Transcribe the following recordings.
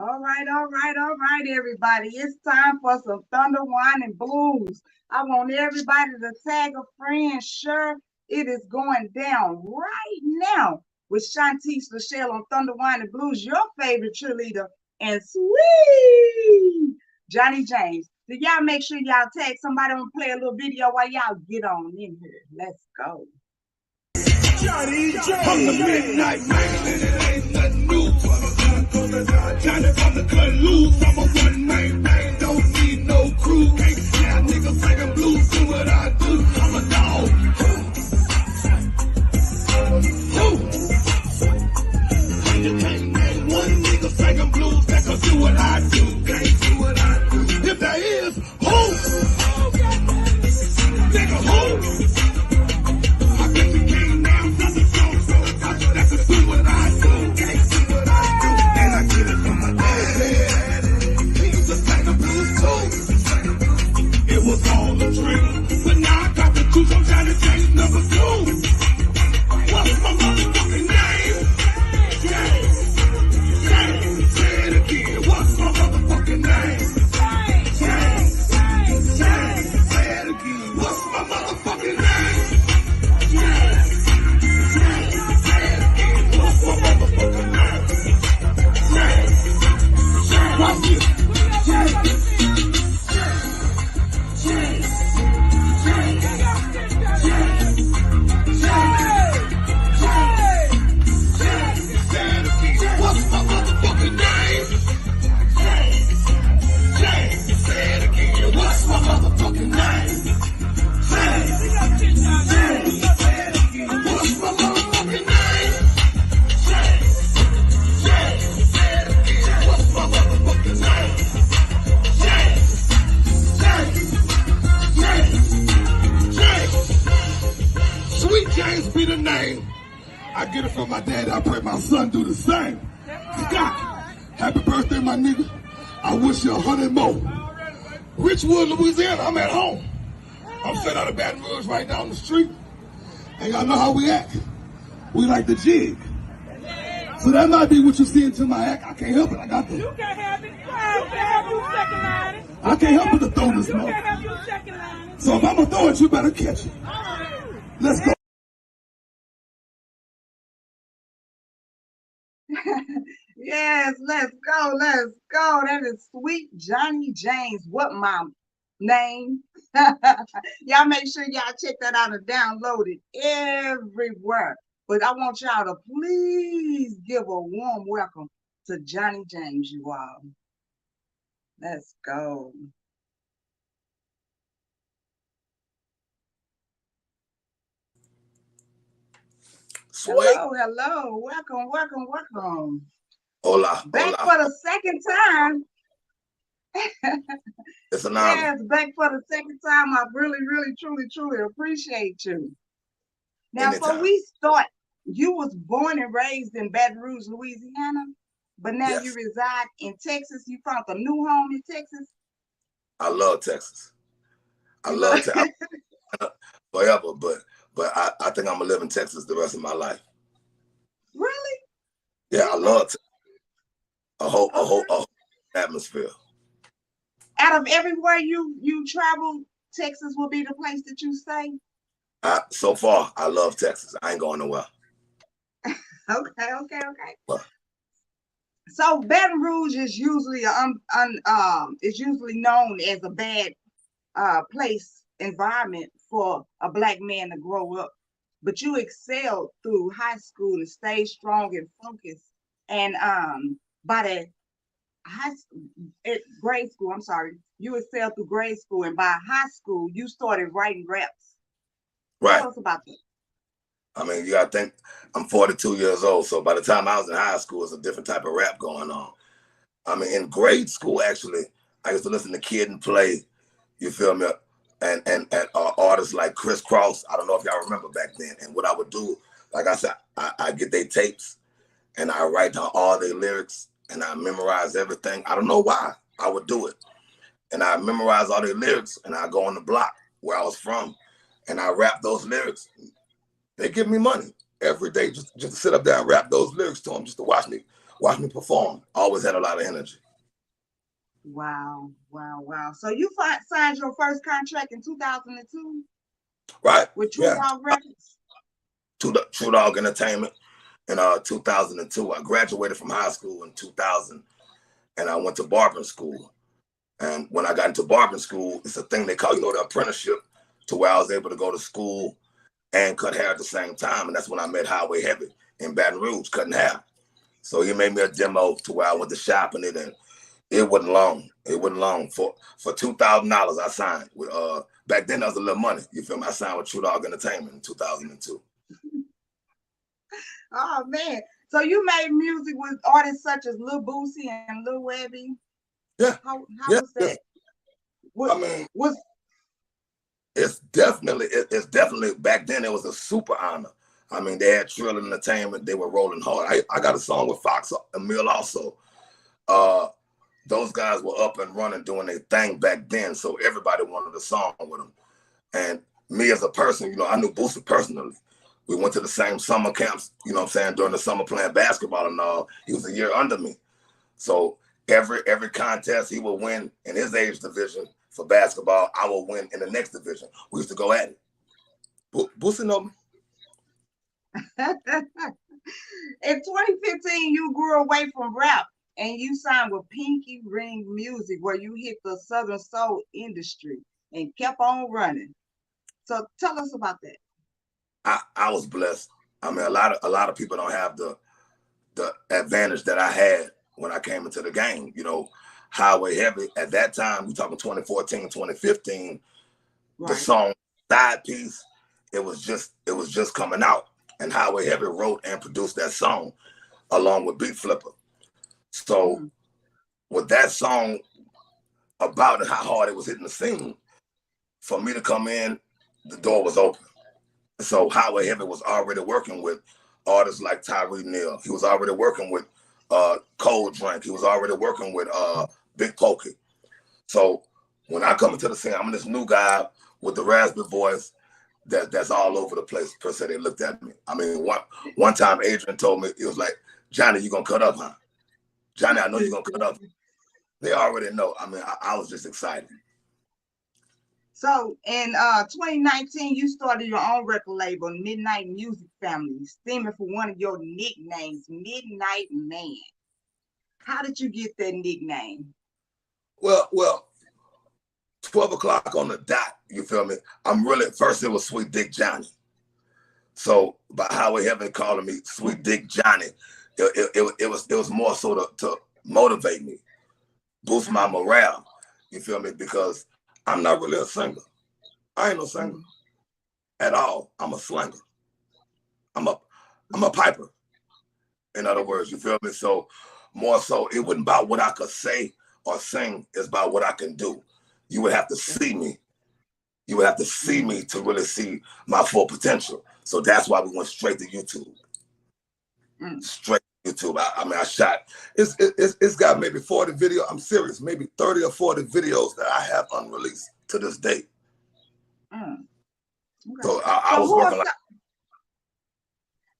All right, everybody. It's time for some Thunder Wine and Blues. I want everybody to tag a friend. Sure, it is going down right now with Shantice Lachelle on Thunder Wine and Blues, your favorite cheerleader, and sweet Johnny James. So y'all make sure y'all tag somebody and play a little video while y'all get on in here. Let's go. Johnny James. From the midnight man, and it ain't nothing new. Johnny from the cut loose. I'm a one-man band, don't need no crew. Can't stand niggas singing blues, do what I do. I'm a dog. You can't name one nigga singing blues that can do what I do. Can't do what I do. If there is, who? Nigga, who? It was all a dream, but now I got the truth. I'm trying to change number 2. What's my motherfucking name? James. James. Say it again. What's my motherfucking name? James. James. James. Say it again. What's my motherfucking name? James. James. Say it again. What's my motherfucking name? James. James. Watch this. James. James be the name. I get it from my dad. I pray my son do the same. Scott, happy birthday, my nigga. I wish you 100 more. Richwood, Louisiana, I'm at home. I'm straight out of Baton Rouge right down the street. And y'all know how we act. We like the jig. So that might be what you see into my act. I can't help it. I got the... You can't help it. You can't help you second line. I can't help but to throw this You mother. can't help you second line. So if I'm going to throw it, you better catch it. Let's go. Yes, let's go. Let's go. That is sweet Johnny James. What my name? Y'all make sure y'all check that out and download it everywhere. But I want y'all to please give a warm welcome to Johnny James, you all. Let's go. Sweet. Hello. Welcome. Hola. Back for the second time. It's an honor. Yes, back for the second time. I really, truly appreciate you. Now, Anytime. so we start, you was born and raised in Baton Rouge, Louisiana, but now Yes. you reside in Texas. You found a new home in Texas? I love Texas. I love Texas forever, but I think I'm gonna live in Texas the rest of my life. Really? Yeah, I love Texas. A whole atmosphere. Out of everywhere you travel, Texas will be the place that you stay? So far, I love Texas. I ain't going nowhere. Okay. Well, So Baton Rouge is usually is usually known as a bad place environment for a Black man to grow up, but you excelled through high school and stayed strong and focused. And by the grade school, you excelled through grade school, and by high school you started writing raps. right. Tell us about that. I mean, you gotta think I'm 42 years old, so by the time I was in high school, it's a different type of rap going on. I mean, in grade school, actually, I used to listen to Kid and Play, you feel me, and artists like Chris Cross. I don't know if y'all remember back then. And what I would do, like I said, I get their tapes, and I write down all their lyrics, and I memorize everything. I don't know why I would do it. And I memorize all their lyrics, and I go on the block where I was from, and I rap those lyrics. They give me money every day just to sit up there and rap those lyrics to them, just to watch me watch me perform. Always had a lot of energy. Wow, wow, wow. So you signed your first contract in 2002 Right. with True Yeah. Dog Records? True Dog Entertainment in 2002. I graduated from high school in 2000, and I went to barbering school. And when I got into barbering school, it's a thing they call, the apprenticeship, to where I was able to go to school and cut hair at the same time. And that's when I met Highway Heavy in Baton Rouge, cutting hair. So he made me a demo to where I went to shopping it, and it wasn't long. It wasn't long. For $2,000, I signed with back then that was a little money. You feel me? I signed with True Dog Entertainment in 2002. Oh man. So you made music with artists such as Lil Boosie and Lil Webby. Yeah. How Yeah. was that? What, I mean, was it's definitely back then it was a super honor. I mean, they had Trill Entertainment, they were rolling hard. I got a song with Fox Emil also. Those guys were up and running doing their thing back then, so everybody wanted a song with them. And me as a person, I knew Boosie personally. We went to the same summer camps, during the summer playing basketball and all. He was a year under me. So every contest he would win in his age division for basketball, I would win in the next division. We used to go at it. Boosie know me. In 2015, you grew away from rap and you signed with Pinky Ring Music, where you hit the Southern Soul industry and kept on running. So tell us about that. I was blessed. I mean, a lot of people don't have the advantage that I had when I came into the game. Highway Heavy at that time, we talking 2014, 2015, right. The song Side Piece, it was just coming out. And Highway Heavy wrote and produced that song along with Beat Flipper. So with that song about how hard it was hitting the scene, for me to come in, the door was open. So Highway Heavy was already working with artists like Tyree Neal. He was already working with Cold Drink. He was already working with Big Pokey. So when I come into the scene, I'm this new guy with the raspy voice that's all over the place. Per se, they looked at me. I mean, one time Adrian told me, he was like, "Johnny, you gonna cut up, huh? Johnny, I know you're gonna cut up." They already know. I mean, I was just excited. So in 2019, you started your own record label, Midnight Music Family, stemming from one of your nicknames, Midnight Man. How did you get that nickname? Well, 12 o'clock on the dot, you feel me? First it was Sweet Dick Johnny. So by Highway Heavy calling me Sweet Dick Johnny, it was more so to motivate me, boost my morale, you feel me? Because I'm not really a singer. I ain't no singer at all. I'm a slanger. I'm a piper. In other words, you feel me? So more so, it wasn't about what I could say or sing. It's about what I can do. You would have to see me. You would have to see me to really see my full potential. So that's why we went straight to YouTube. Straight to YouTube. I mean, I shot. It's got maybe 40 videos. I'm serious. Maybe 30 or 40 videos that I have unreleased to this date. Okay. So I was working like.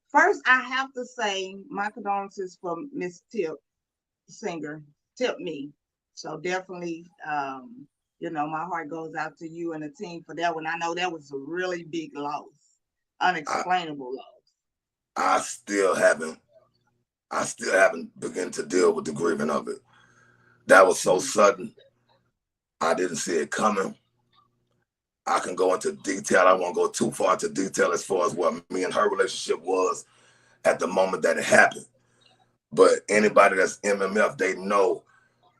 First, I have to say my condolences for Miss Tip, singer, Tip Me. So definitely, my heart goes out to you and the team for that one. I know that was a really big loss, unexplainable loss. I still haven't begun to deal with the grieving of it. That was so sudden. I didn't see it coming. I can go into detail. I won't go too far into detail as far as what me and her relationship was at the moment that it happened. But anybody that's MMF, they know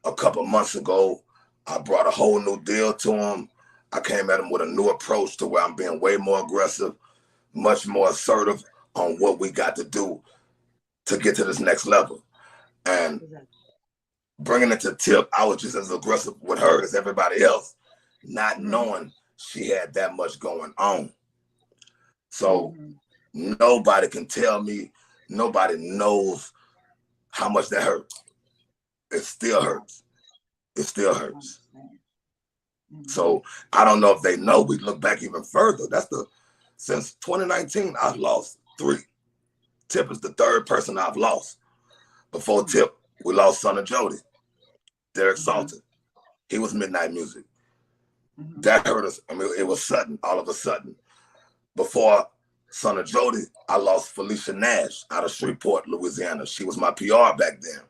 a couple months ago, I brought a whole new deal to him. I came at him with a new approach to where I'm being way more aggressive, much more assertive on what we got to do to get to this next level. And bringing it to Tip, I was just as aggressive with her as everybody else, not knowing she had that much going on. So nobody can tell me, nobody knows how much that hurt. It still hurts. It still hurts. So I don't know if they know. We look back even further. Since 2019, I've lost 3. Tip is the 3rd person I've lost. Before Tip, we lost Son of Jody, Derek Salter. He was Midnight Music. That hurt us. I mean, it was sudden, all of a sudden. Before Son of Jody, I lost Felicia Nash out of Shreveport, Louisiana. She was my PR back then.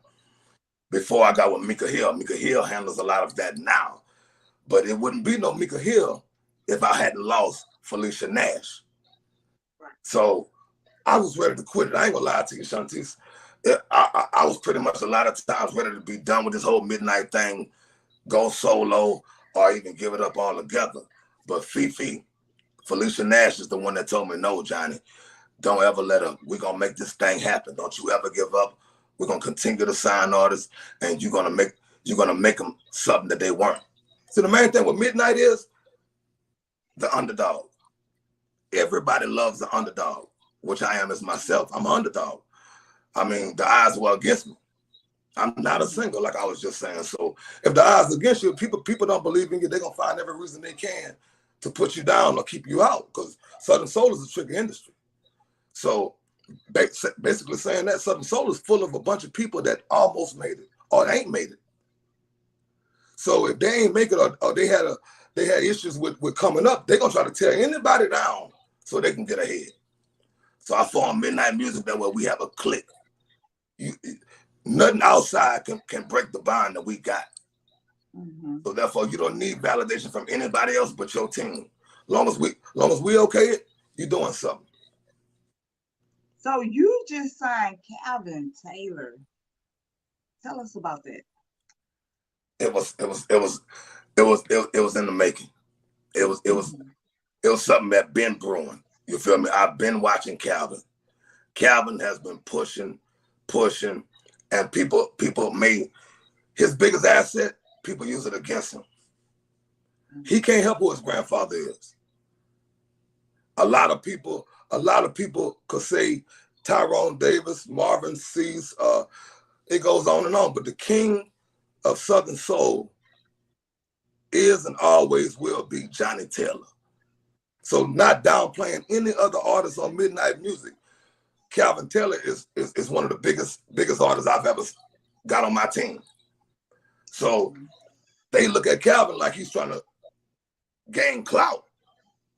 Before I got with Mika Hill handles a lot of that now. But it wouldn't be no Mika Hill if I hadn't lost Felicia Nash. So I was ready to quit it. I ain't gonna lie to you, Shantice. I was pretty much a lot of times ready to be done with this whole midnight thing, go solo, or even give it up altogether. But Felicia Nash is the one that told me, no, Johnny, don't ever let her, we're gonna make this thing happen. Don't you ever give up. We're gonna continue to sign artists, and you're gonna make them something that they weren't. So the main thing with Midnight is the underdog. Everybody loves the underdog, which I am as myself. I'm an underdog. I mean, the odds were against me. I'm not a single, like I was just saying. So if the odds are against you, people don't believe in you, they're gonna find every reason they can to put you down or keep you out, because Southern Soul is a tricky industry. So basically saying that Southern Soul is full of a bunch of people that almost made it or ain't made it. So if they ain't make it, or they had issues with coming up, they're gonna try to tear anybody down so they can get ahead. So I formed Midnight Music that way we have a clique. Nothing outside can break the bond that we got. So therefore, you don't need validation from anybody else but your team. Long as we okay it, you're doing something. So you just signed Calvin Taylor. Tell us about that. It was in the making. It was something that been brewing. You feel me? I've been watching Calvin. Calvin has been pushing, and people made his biggest asset, people use it against him. He can't help who his grandfather is. A lot of people could say Tyrone Davis, Marvin Cease, it goes on and on, but the king of Southern Soul is and always will be Johnny Taylor. So not downplaying any other artists on Midnight Music, Calvin Taylor is one of the biggest artists I've ever got on my team. So they look at Calvin like he's trying to gain clout.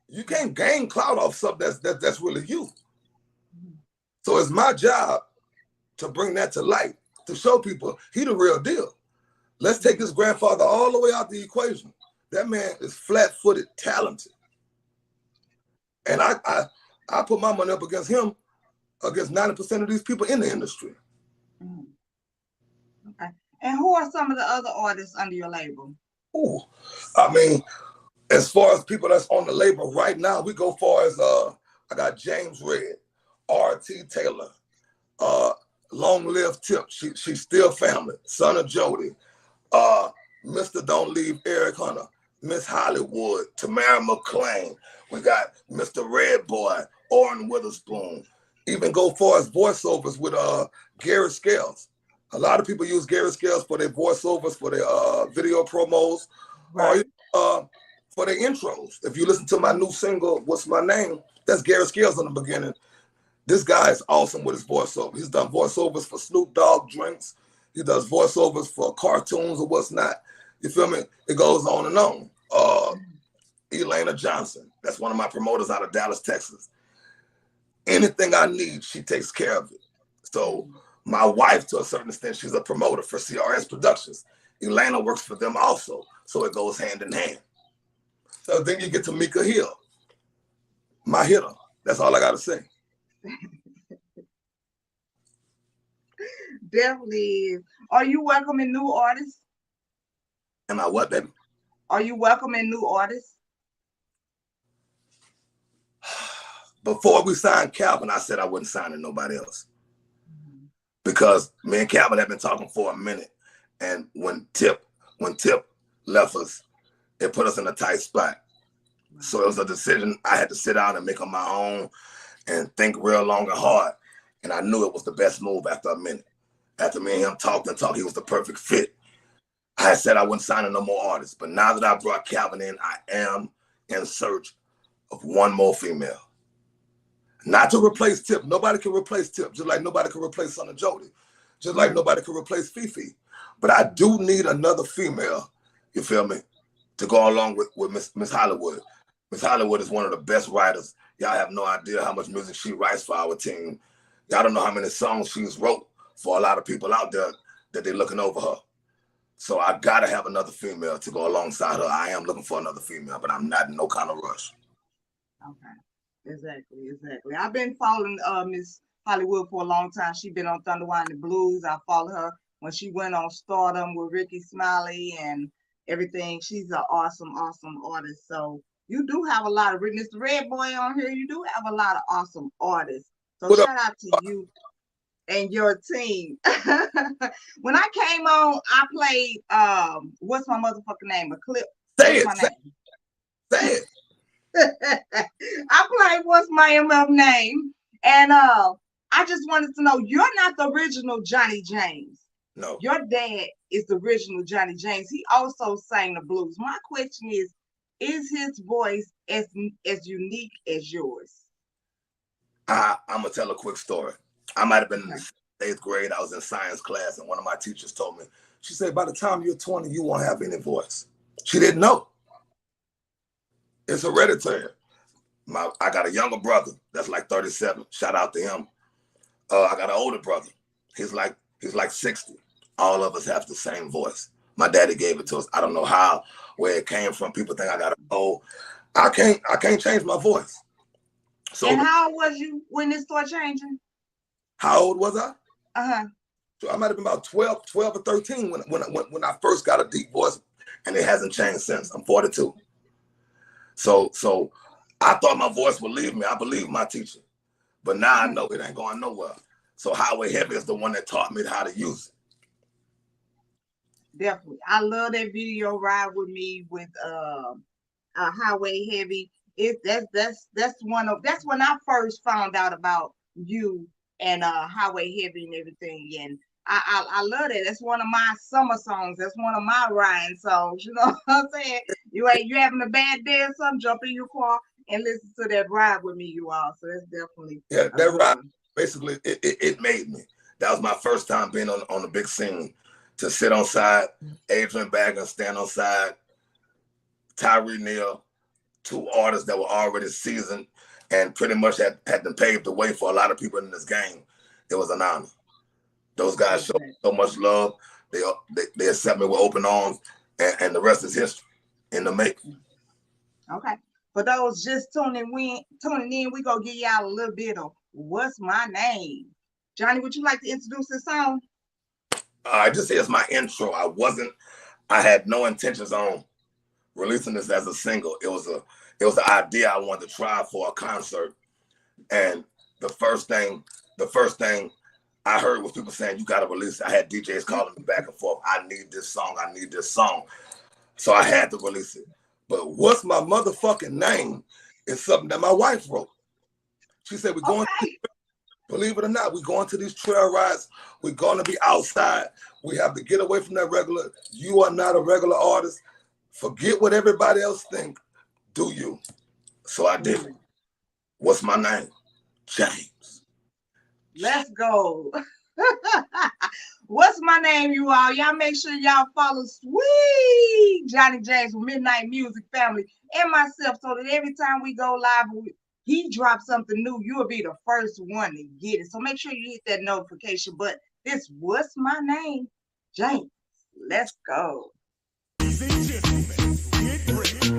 You can't gain clout off something that's really you. So it's my job to bring that to light, to show people he the real deal. Let's take his grandfather all the way out the equation. That man is flat-footed, talented. And I put my money up against him, against 90% of these people in the industry. Okay. And who are some of the other artists under your label? Ooh, I mean, as far as people that's on the label right now, we go far as I got James Red, R.T. Taylor, Long Live Tip, she's still family, Son of Jody, Mr. Don't Leave Eric Hunter, Miss Hollywood, Tamara McClain. We got Mr. Red Boy, Orrin Witherspoon. Even go far as voiceovers with Gary Scales. A lot of people use Gary Scales for their voiceovers, for their video promos, right, or for their intros. If you listen to my new single, What's My Name, that's Gary Scales in the beginning. This guy is awesome with his voiceover. He's done voiceovers for Snoop Dogg drinks. He does voiceovers for cartoons or what's not. You feel me? It goes on and on. Elena Johnson, that's one of my promoters out of Dallas, Texas. Anything I need, she takes care of it. So my wife, to a certain extent, she's a promoter for CRS Productions. Elena works for them also, so it goes hand in hand. So then you get to Mika Hill, my hitter. That's all I got to say. Definitely. Are you welcoming new artists? Am I what, baby? Are you welcoming new artists? Before we signed Calvin, I said I wasn't signing nobody else. Because me and Calvin have been talking for a minute. And when Tip left us, it put us in a tight spot. So it was a decision I had to sit down and make on my own and think real long and hard. And I knew it was the best move after a minute. After me and him talked, he was the perfect fit. I had said I wasn't signing no more artists. But now that I brought Calvin in, I am in search of one more female. Not to replace Tip. Nobody can replace Tip, just like nobody can replace Son of Jody. just like nobody could replace Fifi. But I do need another female, you feel me, to go along with Miss Hollywood. Miss Hollywood is one of the best writers. Y'all have no idea how much music she writes for our team. Y'all don't know how many songs she's wrote for a lot of people out there that they're looking over her. So I gotta have another female to go alongside her. I am looking for another female, but I'm not in no kind of rush. Okay, exactly. I've been following Miss Hollywood for a long time. She's been on Thunda and Blues. I followed her when she went on Stardom with Ricky Smiley and everything. She's an awesome artist. So you do have a lot of Mr. Red Boy on here. You do have a lot of awesome artists. So What shout up? out to you and your team. When I came on, I played what's my motherfucking name? A clip. Say What's it. my Say name? it. I played What's My MF Name, and I just wanted to know, you're not the original Johnny James. No. Your dad is the original Johnny James. He also sang the blues. My question is his voice as unique as yours? I'm gonna tell a quick story. I might have been in the 8th grade. I was in science class, and one of my teachers told me, she said, by the time you're 20, you won't have any voice. She didn't know. It's hereditary. I got a younger brother that's like 37. Shout out to him. I got an older brother. He's like 60. All of us have the same voice. My daddy gave it to us. I don't know how, where it came from. People think I got an old. I can't change my voice. So. And how old was you when it started changing? How old was I? So I might have been about 12 or 13 when I first got a deep voice, and it hasn't changed since. I'm 42. So I thought my voice would leave me. I believe my teacher, but now I know it ain't going nowhere. So Highway Heavy is the one that taught me how to use it. Definitely, I love that video, Ride With Me, with Highway Heavy. That's when I first found out about you and Highway Heavy and everything, and I love that. That's one of my summer songs. That's one of my riding songs. You know what I'm saying? You having a bad day or something, jump in your car and listen to that Ride With Me, you all. So that's definitely that ride. Basically, it made me. That was my first time being on the big scene. To sit on side, Adrian Bagger stand on side, Tyree Neal, 2 artists that were already seasoned and pretty much had to pave the way for a lot of people in this game. It was an honor. Those guys showed so much love. They accept me with open arms, and the rest is history in the making. Okay. For those just tuning in, we gonna give y'all a little bit of What's My Name. Johnny, would you like to introduce this song? Just here's my intro. I had no intentions on releasing this as a single. It was an idea I wanted to try for a concert. And the first thing I heard was people saying, you gotta release it. I had DJs calling me back and forth. I need this song. So I had to release it. But What's My Motherfucking Name is something that my wife wrote. She said, believe it or not, we're going to these trail rides. We're going to be outside. We have to get away from that regular. You are not a regular artist. Forget what everybody else think. Do you? So I did it. What's my name? James. Let's go. What's my name, you all? Y'all make sure y'all follow Sweet Johnny James with Midnight Music Family and myself, so that every time we go live, he drops something new, you'll be the first one to get it. So make sure you hit that notification button. This What's My Name, James. Let's go. Ladies and gentlemen, get ready to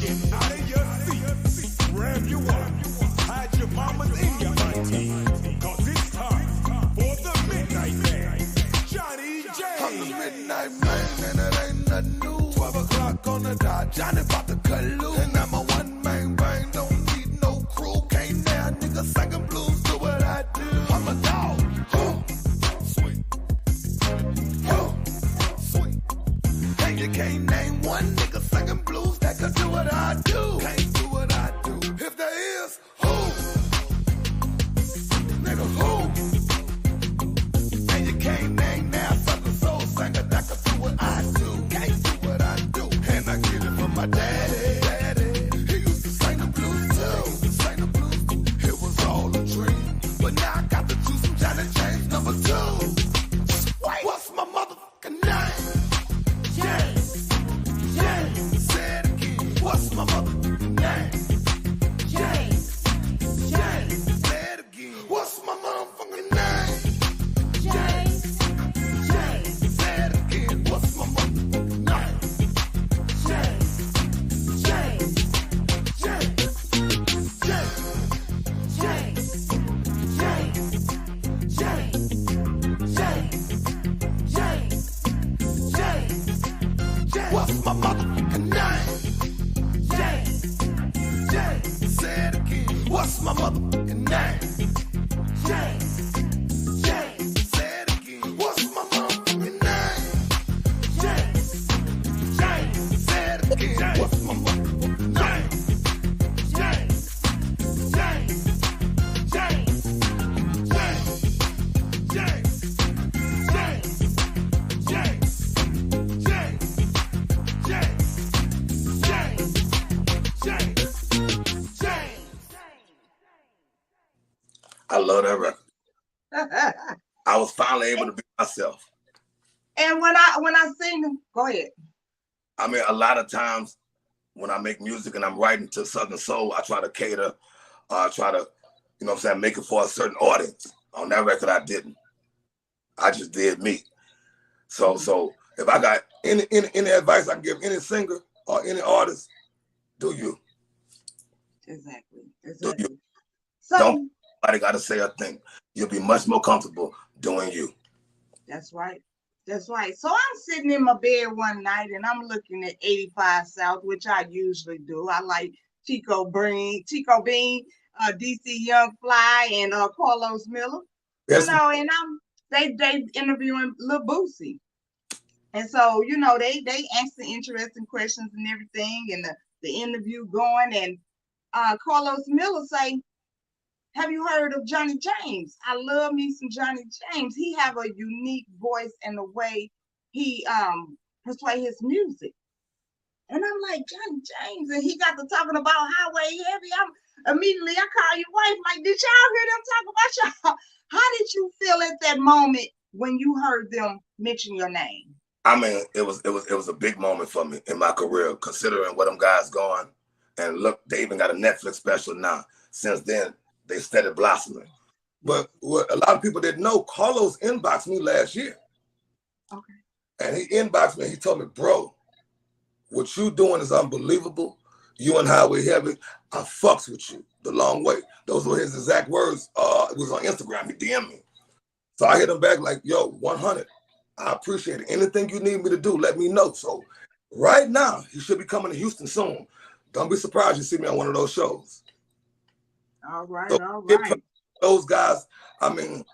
get out of your seat. Grab your wallet, hide your mamas and your aunties, cause it's time for the Midnight Man, Johnny James. I'm the Midnight Man, and it ain't nothing new. 12 o'clock on the dot, Johnny about to cut loose. And I'm a one-man bang, don't need no crew. Can't now, nigga singing blues, do what I do. I'm a dog, sweet, sweet. And you can't name one nigga singing blues that could do what I do. Can't do what I do. If there is, who? Nigga, who? And you can't name now Southern soul singer that could do what I do. Can't do what I do. And I get it from my daddy. He used to sing the blues too. It was all a I love that record. I was finally able to be myself. And when I sing them, go ahead. I mean, a lot of times when I make music and I'm writing to Southern Soul, I try to cater, try to, you know what I'm saying, make it for a certain audience. On that record, I didn't. I just did me. So if I got any advice I can give any singer or any artist, do you. Exactly. Do you. So Don't nobody got to say a thing. You'll be much more comfortable doing you. That's right. That's right. So I'm sitting in my bed one night and I'm looking at 85 South, which I usually do. I like Chico Bean, DC Young Fly, and Carlos Miller. Yes. You know, and they interviewing Lil Boosie. And so, you know, they answer interesting questions and everything, and the interview going, and Carlos Miller say, have you heard of Johnny James? I love me some Johnny James. He have a unique voice and the way he persuade his music. And I'm like, Johnny James, and he got to talking about Highway Heavy. I call your wife, like, did y'all hear them talk about y'all? How did you feel at that moment when you heard them mention your name? I mean, it was a big moment for me in my career, considering where them guys going. And look, they even got a Netflix special now. Since then, they started blossoming. But what a lot of people didn't know, Carlos inboxed me last year. Okay. And he inboxed me and he told me, bro, what you doing is unbelievable. You and Highway Heavy, I fucks with you the long way. Those were his exact words. It was on Instagram. He DM'd me. So I hit him back like, yo, 100. I appreciate it. Anything you need me to do, let me know. So right now, he should be coming to Houston soon. Don't be surprised you see me on one of those shows. All right, So all right. Those guys, I mean,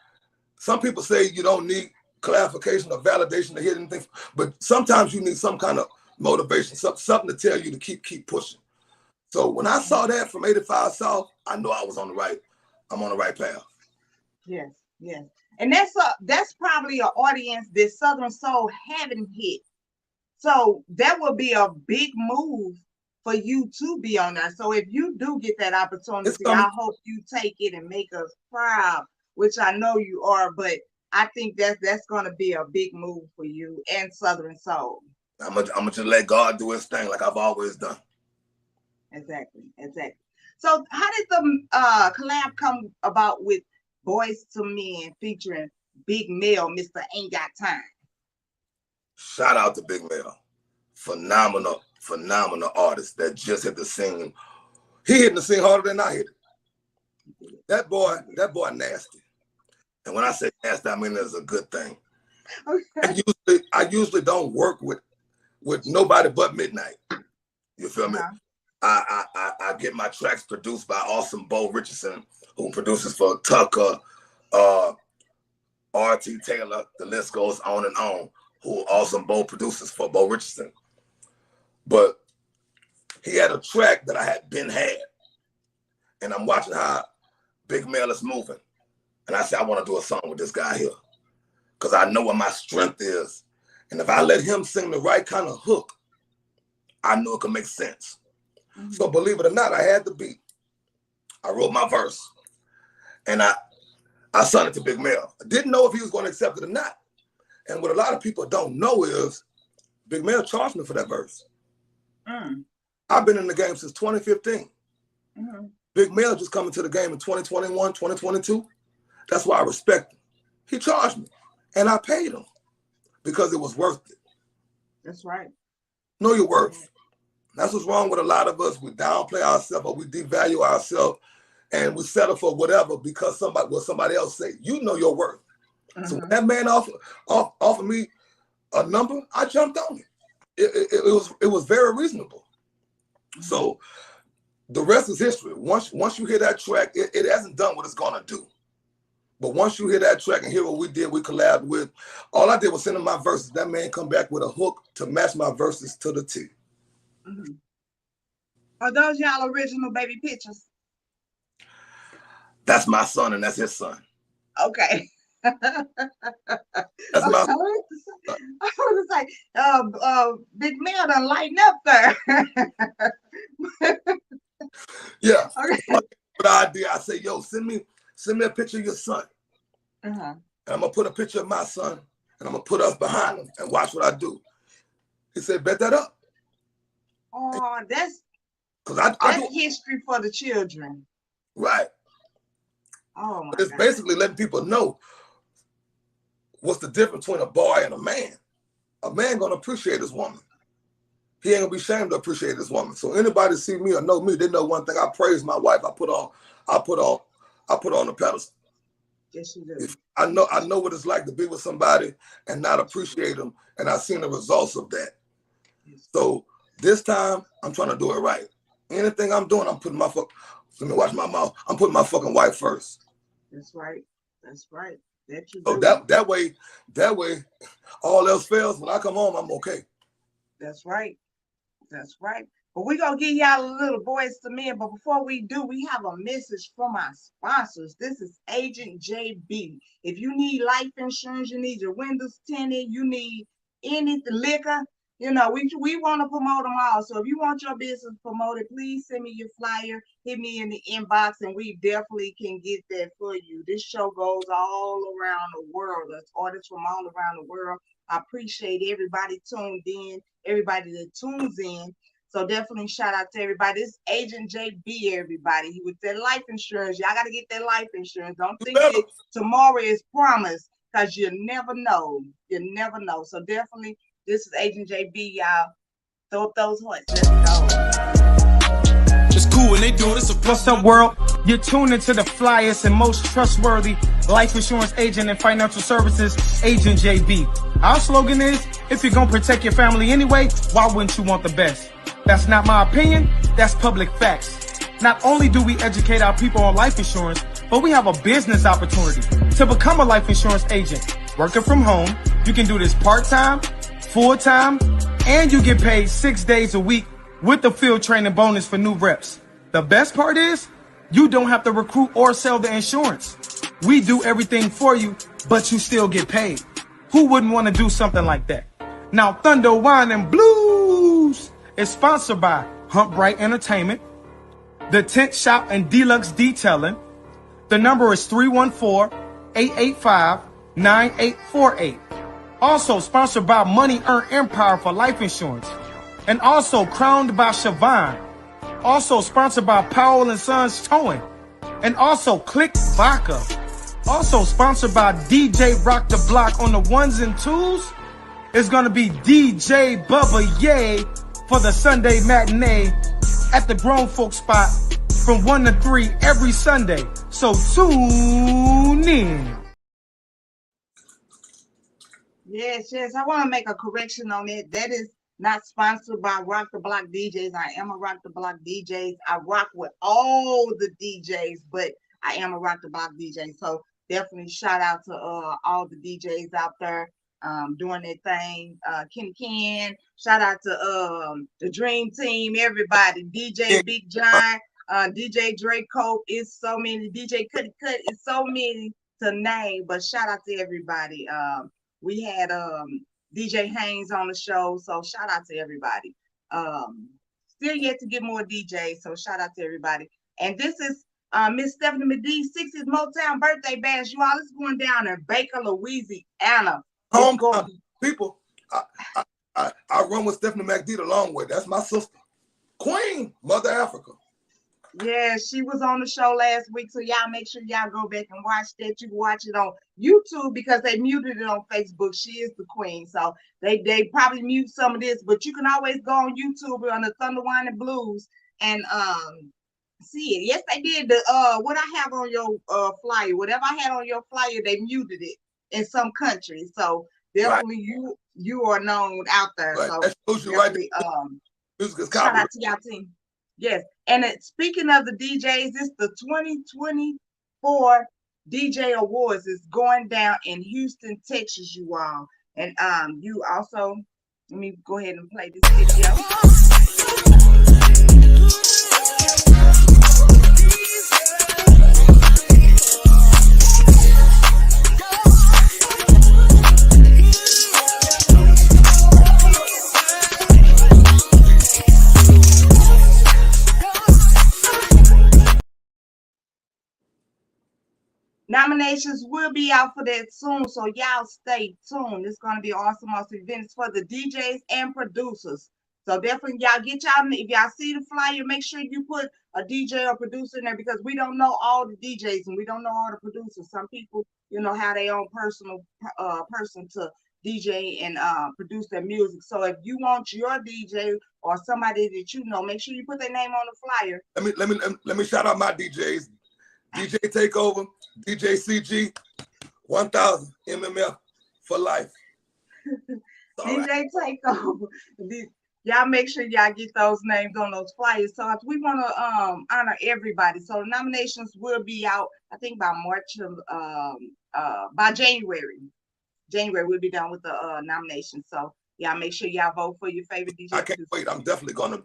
some people say you don't need clarification or validation to hit anything, but sometimes you need some kind of motivation, something to tell you to keep pushing. So when I saw that from 85 South, I know I'm on the right path. Yes, yes. And that's probably an audience that Southern Soul haven't hit. So that would be a big move for you to be on there. So if you do get that opportunity, I hope you take it and make us proud, which I know you are, but I think that's going to be a big move for you and Southern Soul. I'm gonna just let God do his thing like I've always done. Exactly. So how did the collab come about with Boys to Men featuring Big Mel, Mr. Ain't Got Time? Shout out to Big Mel. Phenomenal artist that just hit the scene. He hit the scene harder than I hit it. That boy nasty. And when I say nasty, I mean it's a good thing. Okay. I usually don't work with nobody but Midnight. You feel me? I get my tracks produced by Awesome Bo Richardson, who produces for Tucker, R.T. Taylor, the list goes on and on, who Awesome Bo produces for Bo Richardson. But he had a track that I had and I'm watching how Big Mel is moving. And I said, I want to do a song with this guy here because I know what my strength is. And if I let him sing the right kind of hook, I know it can make sense. Mm-hmm. So believe it or not, I had the beat. I wrote my verse. And I sent it to Big Mel. I didn't know if he was going to accept it or not. And what a lot of people don't know is Big Mel charged me for that verse. Mm. I've been in the game since 2015. Mm-hmm. Big Mel just coming to the game in 2021, 2022. That's why I respect him. He charged me. And I paid him because it was worth it. That's right. Know your worth. That's what's wrong with a lot of us. We downplay ourselves or we devalue ourselves and we settle for whatever because somebody else say. You know your worth. Mm-hmm. So when that man offered me a number, I jumped on it. It was very reasonable. Mm-hmm. So the rest is history. Once you hear that track, it hasn't done what it's gonna do. But once you hear that track and hear what we did, we collabed with, all I did was send him my verses. That man come back with a hook to match my verses to the T. Mm-hmm. Are those y'all original baby pictures? That's my son and that's his son. Okay. That's my son. I was like, Big Mel done lighten up there. Yeah. Okay. But I say, yo, send me send me a picture of your son. Uh-huh. And I'm going to put a picture of my son, and I'm going to put us behind him and watch what I do. He said, bet that up. Oh, that's history for the children. Right. Oh, my But it's God. basically letting people know what's the difference between a boy and a man. A man going to appreciate his woman. He ain't going to be ashamed to appreciate his woman. So anybody see me or know me, they know one thing. I praise my wife. I put on the pedestal. Yes, you do. I know what it's like to be with somebody and not appreciate them, and I've seen the results of that. So this time, I'm trying to do it right. Anything I'm doing, I'm putting my let me watch my mouth. I'm putting my fucking wife first. That's right. That's right. That you So do. that way, all else fails. When I come home, I'm okay. That's right. That's right. But we're going to give y'all a little voice to men. But before we do, we have a message from our sponsors. This is Agent JB. If you need life insurance, you need your windows tinted, you need any liquor, you know, we want to promote them all. So if you want your business promoted, please send me your flyer, hit me in the inbox, and we definitely can get that for you. This show goes all around the world. There's artists from all around the world. I appreciate everybody tuned in, everybody that tunes in. So definitely shout out to everybody. This Agent JB, everybody. He with that life insurance. Y'all got to get that life insurance. Don't think that tomorrow is promised, because you never know. You never know. So definitely, this is Agent JB, y'all. Throw up those hearts. Let's go. It's cool when they do this. What's up, world? You're tuned into the flyest and most trustworthy life insurance agent and financial services, Agent JB. Our slogan is, if you're going to protect your family anyway, why wouldn't you want the best? That's not my opinion, that's public facts. Not only do we educate our people on life insurance, but we have a business opportunity to become a life insurance agent. Working from home, you can do this part-time, full-time, and you get paid 6 days a week with the field training bonus for new reps. The best part is, you don't have to recruit or sell the insurance. We do everything for you, but you still get paid. Who wouldn't want to do something like that? Now, Thunda Wine and Blues is sponsored by Hump Bright Entertainment, The Tent Shop and Deluxe Detailing. The number is 314-885-9848. Also sponsored by Money Earn Empire for life insurance. And also crowned by Siobhan. Also sponsored by Powell and Sons Towing. And also Click Vodka. Also sponsored by DJ Rock the Block on the ones and twos. It's going to be DJ Bubba Yay for the Sunday matinee at the Grown Folk Spot from 1 to 3 every Sunday. So tune in. Yes. I want to make a correction on it. That is not sponsored by Rock the Block DJs. I am a Rock the Block DJs. I rock with all the DJs, but I am a Rock the Block DJ. So definitely shout out to all the DJs out there doing their thing. Kenny Ken, shout out to the Dream Team, everybody. DJ Big John, DJ Draco. It's so many. DJ Cuddy Cut. It's so many to name, but shout out to everybody. We had DJ Haynes on the show, so shout out to everybody. Still yet to get more DJs, so shout out to everybody. And this is Miss Stephanie McDee's 60th Motown birthday bash. You all, it's going down in Baker, Louisiana. Hometown people. I run with Stephanie McDee the long way. That's my sister. Queen, Mother Africa. Yeah, she was on the show last week, so y'all make sure y'all go back and watch that. You can watch it on YouTube because they muted it on Facebook. She is the queen, so they probably mute some of this, but you can always go on YouTube on the Thunda Wine and Blues and see it. Yes, they did the what I have on your flyer. Whatever I had on your flyer, they muted it in some countries. So definitely you are known out there. Right. So that shows you right there. Shout out to y'all team. Yes, and speaking of the DJs, it's the 2024 DJ Awards. It's going down in Houston, Texas, you all. And you also, let me go ahead and play this video. Nominations will be out for that soon, so y'all stay tuned. It's gonna be awesome events for the DJs and producers. So definitely y'all get y'all, if y'all see the flyer, make sure you put a DJ or producer in there because we don't know all the DJs and we don't know all the producers. Some people, have their own personal person to DJ and produce their music. So if you want your DJ or somebody that you know, make sure you put their name on the flyer. Let me shout out my DJs. DJ Takeover, DJ CG, 1000 MMF for life. DJ Takeover. Y'all make sure y'all get those names on those flyers. So we want to honor everybody. So the nominations will be out, I think by March by January. January we'll be done with the nominations. So y'all make sure y'all vote for your favorite DJ. I can't wait. I'm definitely gonna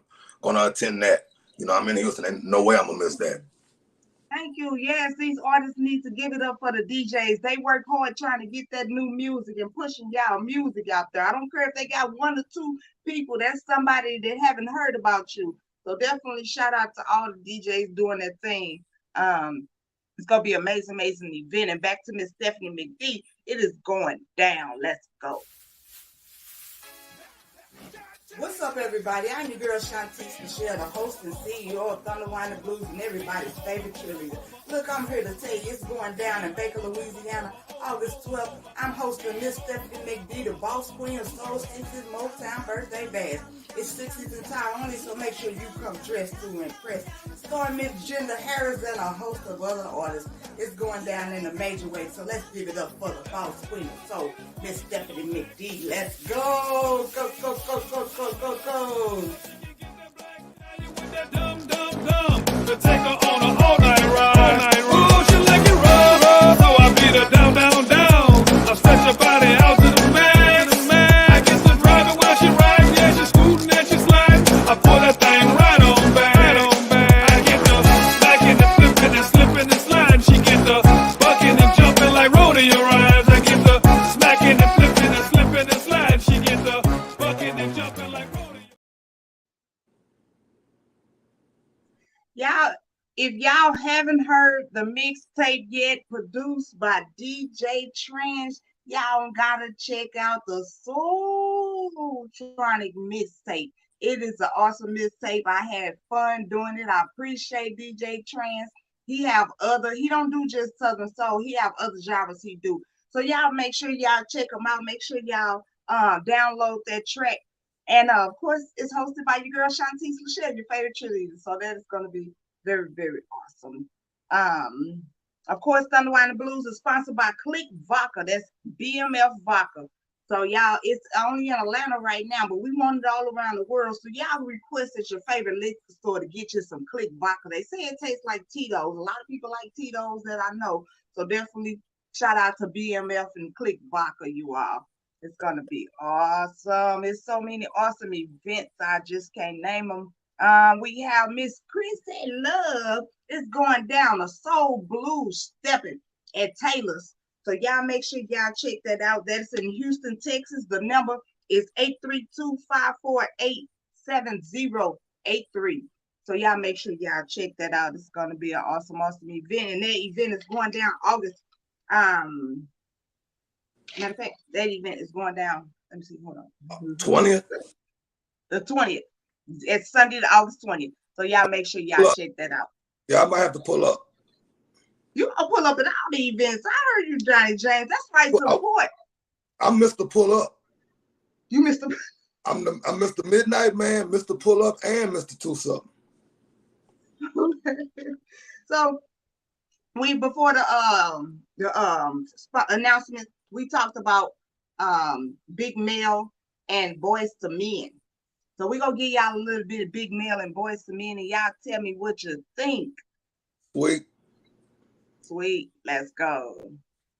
attend that. I'm in Houston and no way I'm gonna miss that. Thank you. Yes, these artists need to give it up for the DJs. They work hard trying to get that new music and pushing y'all music out there. I don't care if they got 1 or 2 people. That's somebody that haven't heard about you. So definitely shout out to all the DJs doing that thing. It's going to be an amazing, amazing event. And back to Miss Stephanie McD, it is going down. Let's go. What's up, everybody? I'm your girl, Shantice Michelle, the host and CEO of Thunda and Blues and everybody's favorite cheerleader. Look, I'm here to tell you it's going down in Baker, Louisiana, August 12th. I'm hosting Miss Stephanie McD, the boss queen of Soul Stitches Motown Birthday Bash. It's 60s and time only, so make sure you come dressed to impress. Starring Miss Jenda Harris and a host of other artists. It's going down in a major way, so let's give it up for the boss queen of soul, Miss Stephanie McD. Let's go! Go, go, go, go, go, go, go! To take her on a all night ride. Ooh, she like it rough, so I beat her down, down, down. I stretch her body out to the max. I get to driving while she rides, yeah, she's scooting and she slides. I pull that thing right on back. I get the smacking and flipping and slipping and sliding. She get the bucking and jumping like rodeo rides. I get the smacking and flipping and slipping and sliding. She get the bucking and jumping like rodeo. Y'all, if y'all haven't heard the mixtape yet, produced by DJ Trans, y'all gotta check out the Soultronic mixtape. It is an awesome mixtape. I had fun doing it. I appreciate DJ Trans. He don't do just Southern Soul. He have other genres he do. So y'all make sure y'all check him out. Make sure y'all download that track. And of course, it's hosted by your girl Shantice Michelle, your favorite cheerleader. So that is going to be very, very awesome. Of course, Thunda Wine and Blues is sponsored by Click Vodka. That's BMF Vodka. So y'all, it's only in Atlanta right now, but we want it all around the world. So y'all request at your favorite liquor store to get you some Click Vodka. They say it tastes like Tito's. A lot of people like Tito's that I know. So definitely shout out to BMF and Click Vodka, you all. It's going to be awesome. There's so many awesome events. I just can't name them. We have Miss Chrissy Love. It's going down. A Soul Blues stepping at Taylor's. So y'all make sure y'all check that out. That's in Houston, Texas. The number is 832-548-7083. So y'all make sure y'all check that out. It's going to be an awesome, awesome event. And that event is going down August. Matter of fact, that event is going down. Let me see. Hold on. 20th? The 20th. It's Sunday, August 20th. So y'all make sure y'all check that out. Yeah, I might have to pull up. You gonna pull up at all the events. I heard you, Johnny James. That's right, support. I'm Mr. Pull Up. You Mr. I'm Mr. Midnight Man, Mr. Pull Up, and Mr. Two Something. So before the announcement, we talked about Big Mel and Boys to Men. So we're gonna give y'all a little bit of Big Mel and Boys to Men, and y'all tell me what you think. Sweet. Let's go.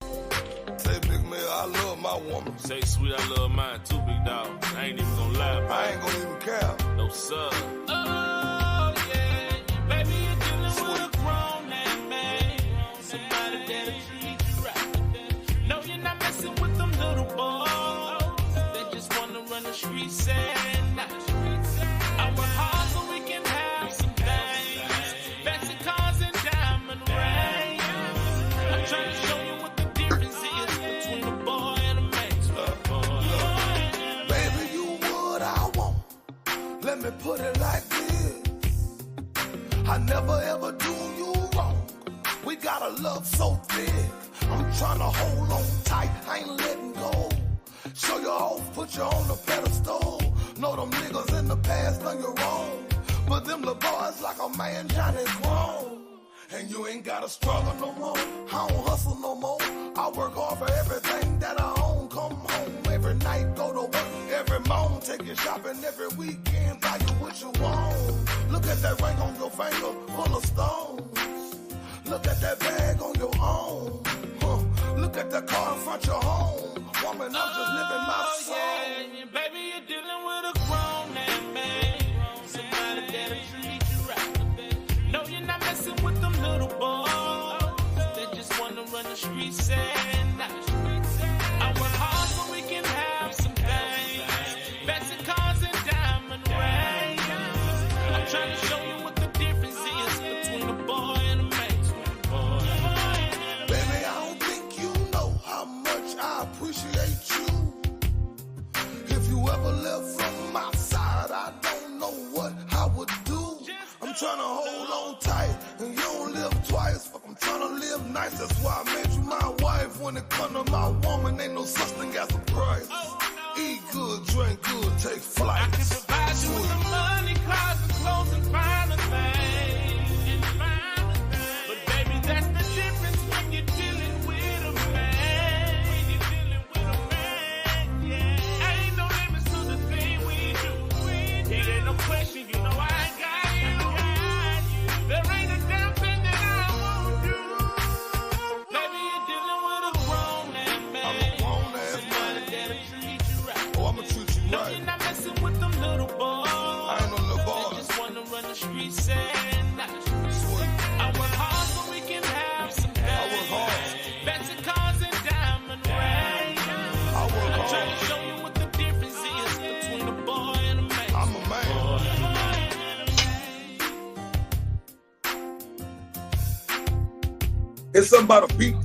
Say, Big Mel, I love my woman. Say, sweet, I love mine too, big dog. I ain't even gonna lie, bro. I ain't gonna even care. No, sir. Oh, yeah. Baby, you're dealing with a grown man. Somebody that'll treat you right. No, you're not messing with them little boys. They just wanna run the streets and not. I work hard so we can have some things. Fancy cars and diamond rings. I trying to show you what the difference is between a boy and a man. Baby, you what I want. Let me put it like this. I never ever do you wrong. We got a love so thick. I'm trying to hold on tight. I ain't letting go. Show you off, put you on the pedestal. Know them niggas in the past done you wrong. But them little boys like a man Johnny grown. And you ain't gotta struggle no more. I don't hustle no more. I work hard for everything that I own. Come home every night, go to work every morning. Take you shopping every weekend, buy you what you want. Look at that ring on your finger, full of stones. Look at that bag on your own. Look at the car in front of your home. Woman, I'm just living my soul. Yeah, baby, you're dealing with a grown-ass man. Somebody that'll treat you right. No, you're not messing with them little boys that just wanna run the streets and I work hard so we can have some things. Fancy cars and diamond rings. I'm trying to show you what the difference is between a boy and a man. Baby, I don't think you know how much I appreciate you. If you ever left from my side, I don't know what I would do. I'm trying to hold on tight, and you don't live twice. Fuck, I'm trying to live nice, that's why I made you my wife. When it come to my woman, ain't no such thing as a price. Eat good, drink good, take flight. I can provide you with the money, cars, and clothes, and finer things. But baby, that's the difference when you're dealing with a man. Yeah. Ain't no limits to the thing we do. It ain't no question, you know I got you. There ain't a damn thing that I won't do. Baby, you're dealing with a grown-ass man. I'm a grown-ass Somebody that'll treat you right. Oh, I'ma treat you No, right. you're not messing with them little boys. I ain't no little They boy. just wanna run the streets and Sweet. I work hard so we can have some I work hard. fancy cars and diamond rings. I work I'm trying hard. to show you what the difference is between a boy and a man. I'm a man. It's something about a beat.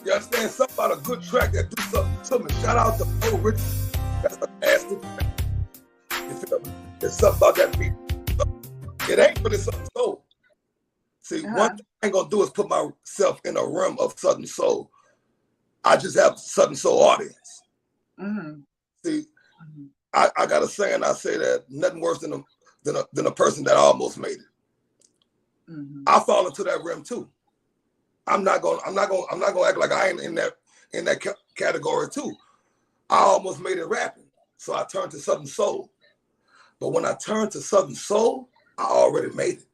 You understand? Something about a good track that do something to me. Shout out to Old Rich. That's a nasty track. You feel me? There's something about that beat. It ain't, but it's something soul. See, one thing I ain't gonna do is put myself in a realm of Southern Soul. I just have Southern Soul audience. See, I got a saying. I say that nothing worse than a person that almost made it. I fall into that realm too. I'm not gonna act like I ain't in that category too. I almost made it rapping, so I turned to Southern Soul. But when I turned to Southern Soul, I already made it.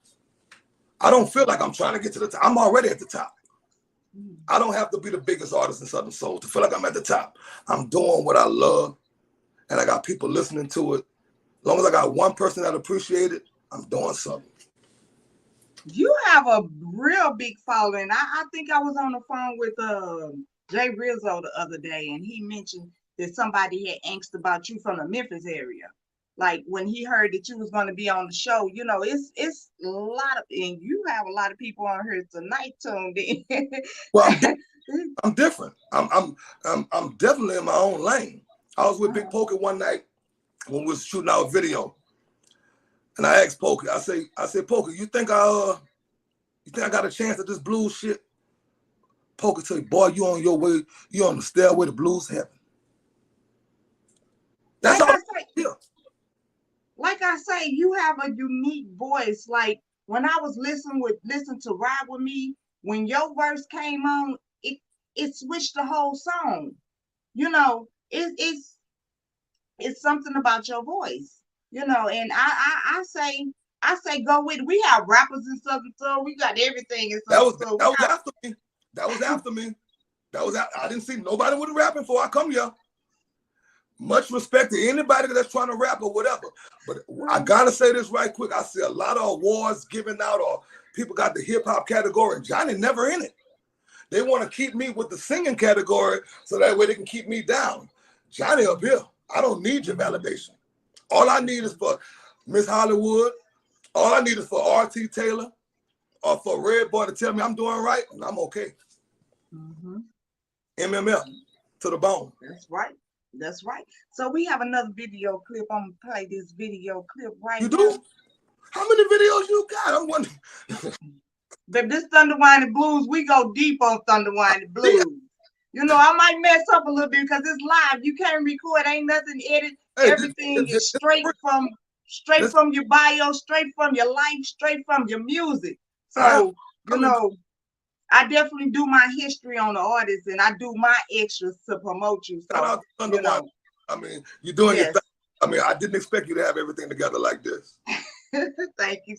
I don't feel like I'm trying to get to the top. I'm already at the top. I don't have to be the biggest artist in Southern Soul to feel like I'm at the top. I'm doing what I love, and I got people listening to it. As long as I got one person that appreciates it, I'm doing something. You have a real big following. I think I was on the phone with Jay Rizzo the other day, and he mentioned that somebody had angst about you from the Memphis area. Like when he heard that you was going to be on the show, you know, it's a lot of, and you have a lot of people on here tonight tuned in. Well, I'm different. I'm definitely in my own lane. I was with Big Poker one night when we was shooting our video, and I asked Poker. I said, Poker, you think I got a chance at this blues shit? Poker tell you, boy, you on your way, you on the stairway to blues heaven. That's like all. Like I say, you have a unique voice. Like when I was listening to Ride With Me, when your verse came on, it switched the whole song. You know, it's something about your voice. You know, and I say go with it. We have rappers in Southern Soul. We got everything in Southern Soul. That was after me. That was after me. I didn't see nobody with rapping before I come here. Much respect to anybody that's trying to rap or whatever. But I gotta say this right quick. I see a lot of awards given out, or people got the hip hop category, and Johnny never in it. They want to keep me with the singing category so that way they can keep me down. Johnny up here. I don't need your validation. All I need is for Miss Hollywood. All I need is for R.T. Taylor. for a red boy to tell me I'm doing right, and I'm okay. MMF to the bone. That's right. That's right. So we have another video clip. I'm gonna play this video clip right You now. do? How many videos you got? I'm wondering. But this Thunda Whine and Blues, we go deep on Thunda Whine and Blues. You know, I might mess up a little bit because it's live. You can't record, ain't nothing edit. Hey, Everything is straight from your bio, straight from your life, straight from your music. So, you know, I definitely do my history on the artist, and I do my extras to promote you. So, you know, I mean, you're doing your thing. I mean, I didn't expect you to have everything together like this. Thank you.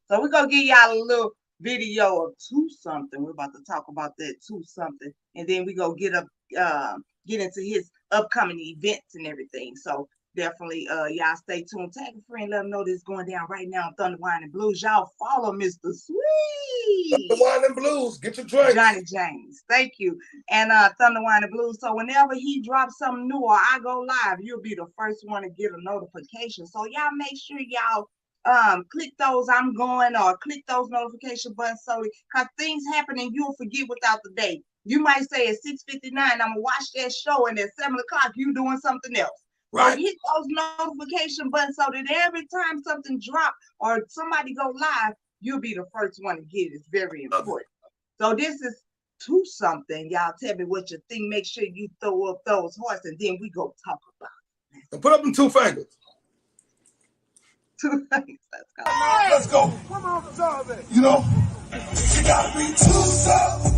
So we're gonna give y'all a little video of Two Something. We're about to talk about that Two Something, and then we go get into his upcoming events and everything. So definitely, y'all stay tuned. Tag a friend, let them know this is going down right now on Thunda Whine and Blues. Y'all follow Mr. Sweet. Thunda Whine and Blues. Get your drinks. Johnny James. Thank you. And Thunda Whine and Blues. So whenever he drops something new or I go live, you'll be the first one to get a notification. So y'all make sure y'all click those I'm going or click those notification buttons so because things happen and you'll forget without the day. You might say at 6:59, I'm gonna watch that show, and at 7 o'clock you doing something else. Right. So hit those notification buttons so that every time something drop or somebody go live, you'll be the first one to get it. It's very important. So this is Two Something. Y'all tell me what you think. Make sure you throw up those hearts, and then we go talk about it. And put up them 2 fingers. 2 fingers. Let's go. Let's go. Come on, you know, she gotta be two something.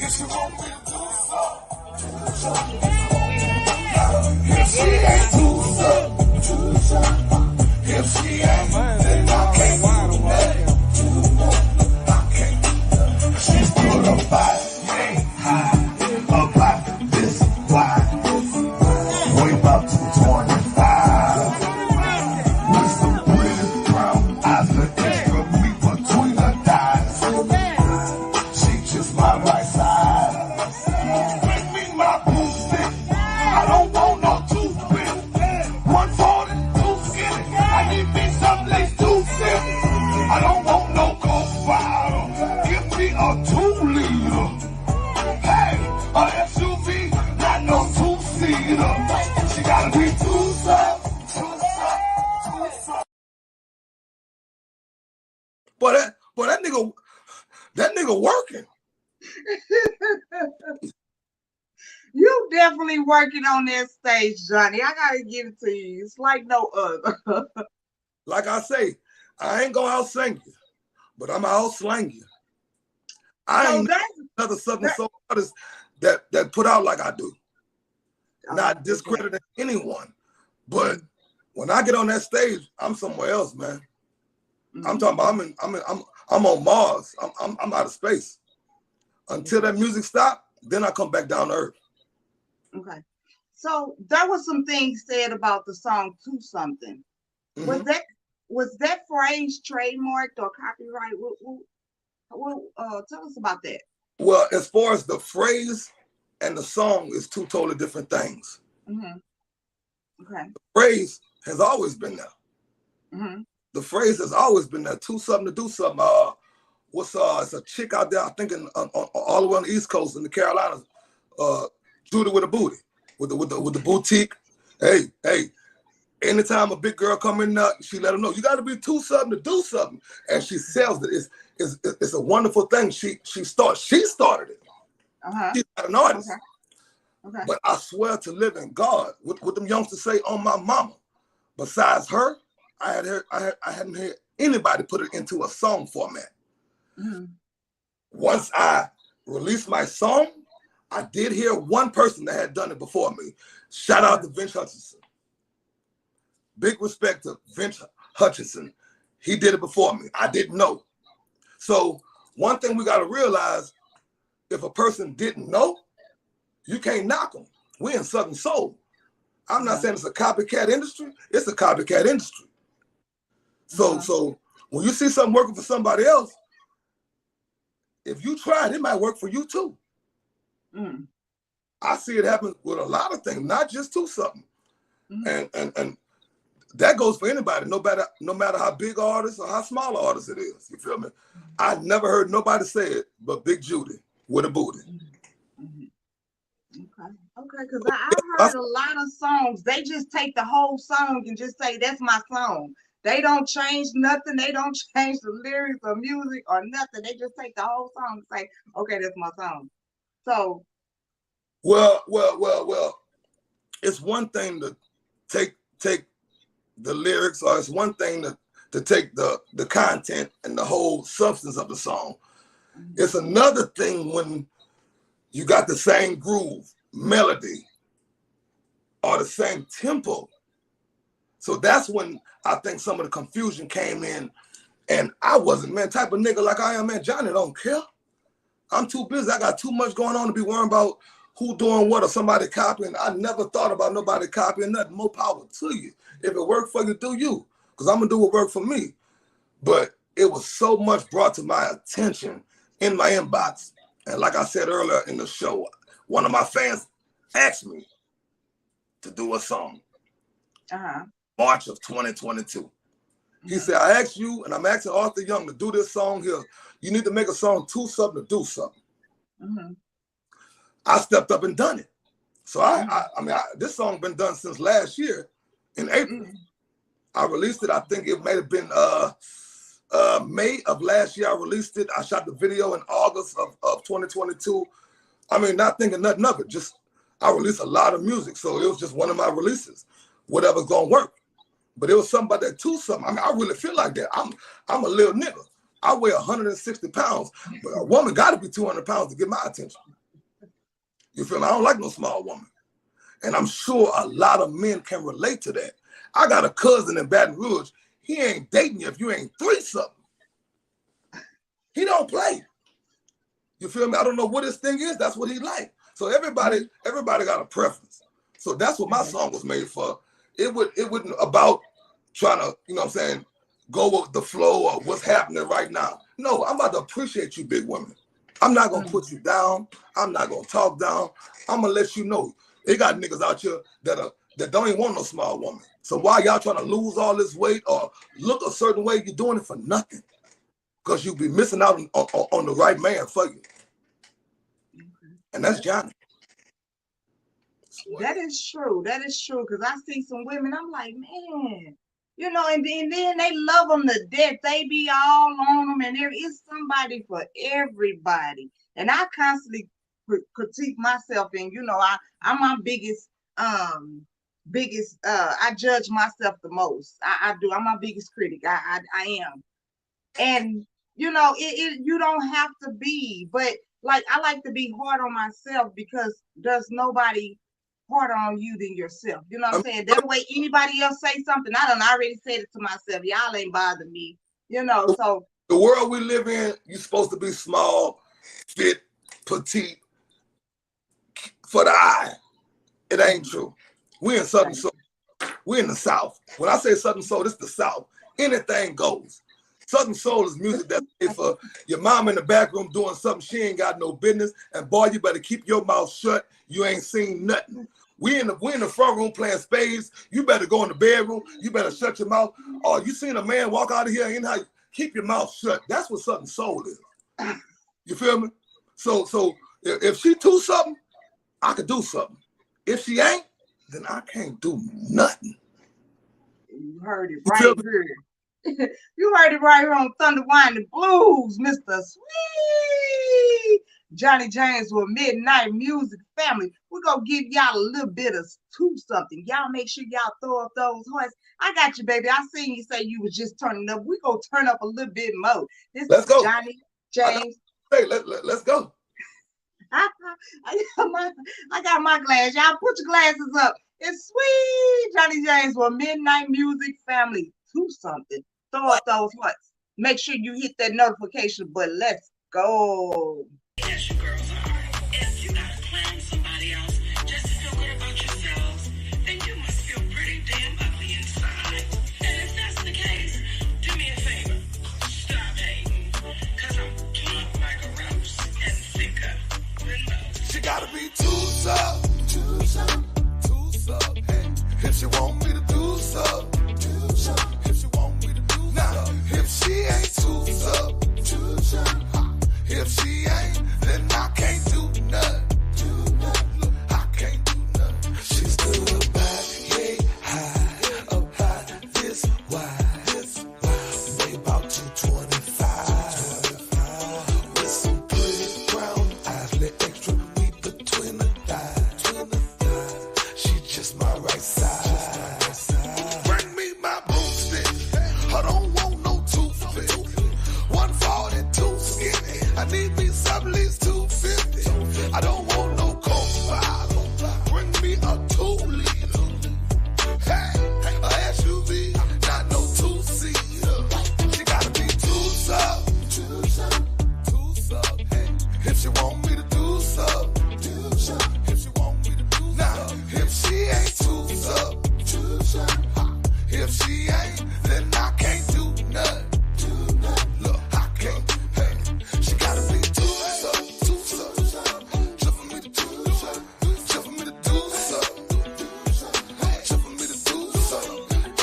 If she won't be two something. If she ain't two something. If she ain't, then I can't do nothing. I can't do nothing. She's put up by high, about this wide. Way about 225. With some pretty brown eyes, the extra meat between her thighs. She just my right side. Bring me my pussy. I don't want no toothpick. 140, too skinny. I need me some lace 250. I don't want no Coke bottle. Give me a 2-liter. Hey, a SUV, not no 2-seater. She gotta be two something. Boy, that nigga working. You definitely working on that stage, Johnny. I gotta give it to you. It's like no other. Like I say, I ain't gonna out-sing you, but I'm out-slang you. I ain't another Southern soul artist that put out like I do. Not discrediting anyone, but when I get on that stage, I'm somewhere else, man. I'm talking about I'm on Mars. I'm out of space. Until that music stop, then I come back down to earth. Okay. So there was some things said about the song Two Something. Was that phrase trademarked or copyright? Tell us about that. Well, as far as the phrase and the song is 2 totally different things. Okay. The phrase has always been there. The phrase has always been there. 2 something to do something. It's a chick out there, I think, all the way on the East Coast in the Carolinas. Judy with a booty, with the boutique. Hey. Anytime a big girl come in, she let them know you got to be 2 something to do something, and she sells it. It's a wonderful thing. She started it. She's not an artist. Okay. But I swear to living God, what them youngsters say on my mama. Besides her, I hadn't heard anybody put it into a song format. Once I released my song, I did hear one person that had done it before me. Shout out to Vince Hutchinson. Big respect to Vince Hutchinson. He did it before me. I didn't know. So one thing we got to realize, if a person didn't know, you can't knock them. We're in Southern Soul. I'm not saying it's a copycat industry. It's a copycat industry. So when you see something working for somebody else, if you try it, it might work for you too. I see it happen with a lot of things, not just 2 something. And that goes for anybody, no matter how big artist or how small artist it is. You feel me? I never heard nobody say it but Big Judy with a booty. Okay, because I heard a lot of songs. They just take the whole song and just say, that's my song. They don't change nothing. They don't change the lyrics or music or nothing. They just take the whole song and say, okay, that's my song. So. Well. It's one thing to take the lyrics, or it's one thing to take the content and the whole substance of the song. It's another thing when you got the same groove, melody, or the same tempo. So that's when I think some of the confusion came in. And I wasn't, man, type of nigga like I am, man. Johnny don't care. I'm too busy. I got too much going on to be worrying about who doing what or somebody copying. I never thought about nobody copying nothing. More power to you. If it worked for you, do you. Because I'm going to do what worked for me. But it was so much brought to my attention in my inbox. And like I said earlier in the show, one of my fans asked me to do a song. March of 2022. He said, I asked you, and I'm asking Arthur Young to do this song here. You need to make a song to something, to do something. I stepped up and done it. So I mean, this song been done since last year in April. I released it. I think it may have been May of last year. I released it. I shot the video in August of 2022. I mean, not thinking nothing of it. Just I released a lot of music, so it was just one of my releases. Whatever's gonna work. But it was something about that to something. I mean, I really feel like that. I'm a little nigga. I weigh 160 pounds, but a woman got to be 200 pounds to get my attention. You feel me? I don't like no small woman. And I'm sure a lot of men can relate to that. I got a cousin in Baton Rouge. He ain't dating you if you ain't 3-something. He don't play. You feel me? I don't know what his thing is. That's what he like. So everybody got a preference. So that's what my song was made for. It wouldn't about trying to, you know what I'm saying, go with the flow or what's happening right now. No, I'm about to appreciate you, big women. I'm not going to put you down. I'm not going to talk down. I'm going to let you know. They got niggas out here that don't even want no small woman. So why y'all trying to lose all this weight or look a certain way, you're doing it for nothing. Because you be missing out on the right man for you. And that's Johnny. That is true. That is true. Because I see some women, I'm like, man, you know, and then they love them to death. They be all on them, and there is somebody for everybody. And I constantly critique myself, and you know, I'm my biggest I judge myself the most. I do. I'm my biggest critic. I am. And you know, you don't have to be, but like I like to be hard on myself because there's nobody harder on you than yourself. You know what I'm saying? That way anybody else say something, I done already said it to myself. Y'all ain't bothering me. You know, so the world we live in, you're supposed to be small, fit, petite for the eye. It ain't true. We in Southern Soul. We in the South. When I say Southern Soul, it's the South. Anything goes. Southern Soul is music that's made for your mom in the back room doing something she ain't got no business. And boy, you better keep your mouth shut. You ain't seen nothing. We in the front room playing spades. You better go in the bedroom. You better shut your mouth. Or you seen a man walk out of here and keep your mouth shut. That's what Southern Soul is. You feel me? So if she do something, I could do something. If she ain't, then I can't do nothing. You heard it right here. You heard it right here on Thunda Wine and Blues, Mr. Sweet Johnny James with Midnight Music Family. We're going to give y'all a little bit of something. Y'all make sure y'all throw up those hearts. I got you, baby. I seen you say you was just turning up. We're going to turn up a little bit more. Let's go. Johnny James. Hey, let's go. I got my glass. Y'all put your glasses up. It's Sweet Johnny James with Midnight Music Family. Do something. Throw up those hearts. Make sure you hit that notification button. Let's go. Yes, you girls are. If you gotta clown somebody else just to feel good about yourselves, then you must feel pretty damn ugly inside. And if that's the case, do me a favor. Stop hating. Cause I'm plump like a rose and thicker than most. She gotta be too soft. Hey, if she want me to do so, I need me some at least 250. I don't want no Coke. Bring me a 2-liter. Hey, a SUV, not no 2-seater. She gotta be 2-sub. Hey, if she want me to do so. If she want me to do so. If she ain't 2-sub. If she ain't, then I can't do nothing. Look, I can't. Hey, she gotta be 2-sub. Just for me to do so. Just for me to do so. Just for me to do so.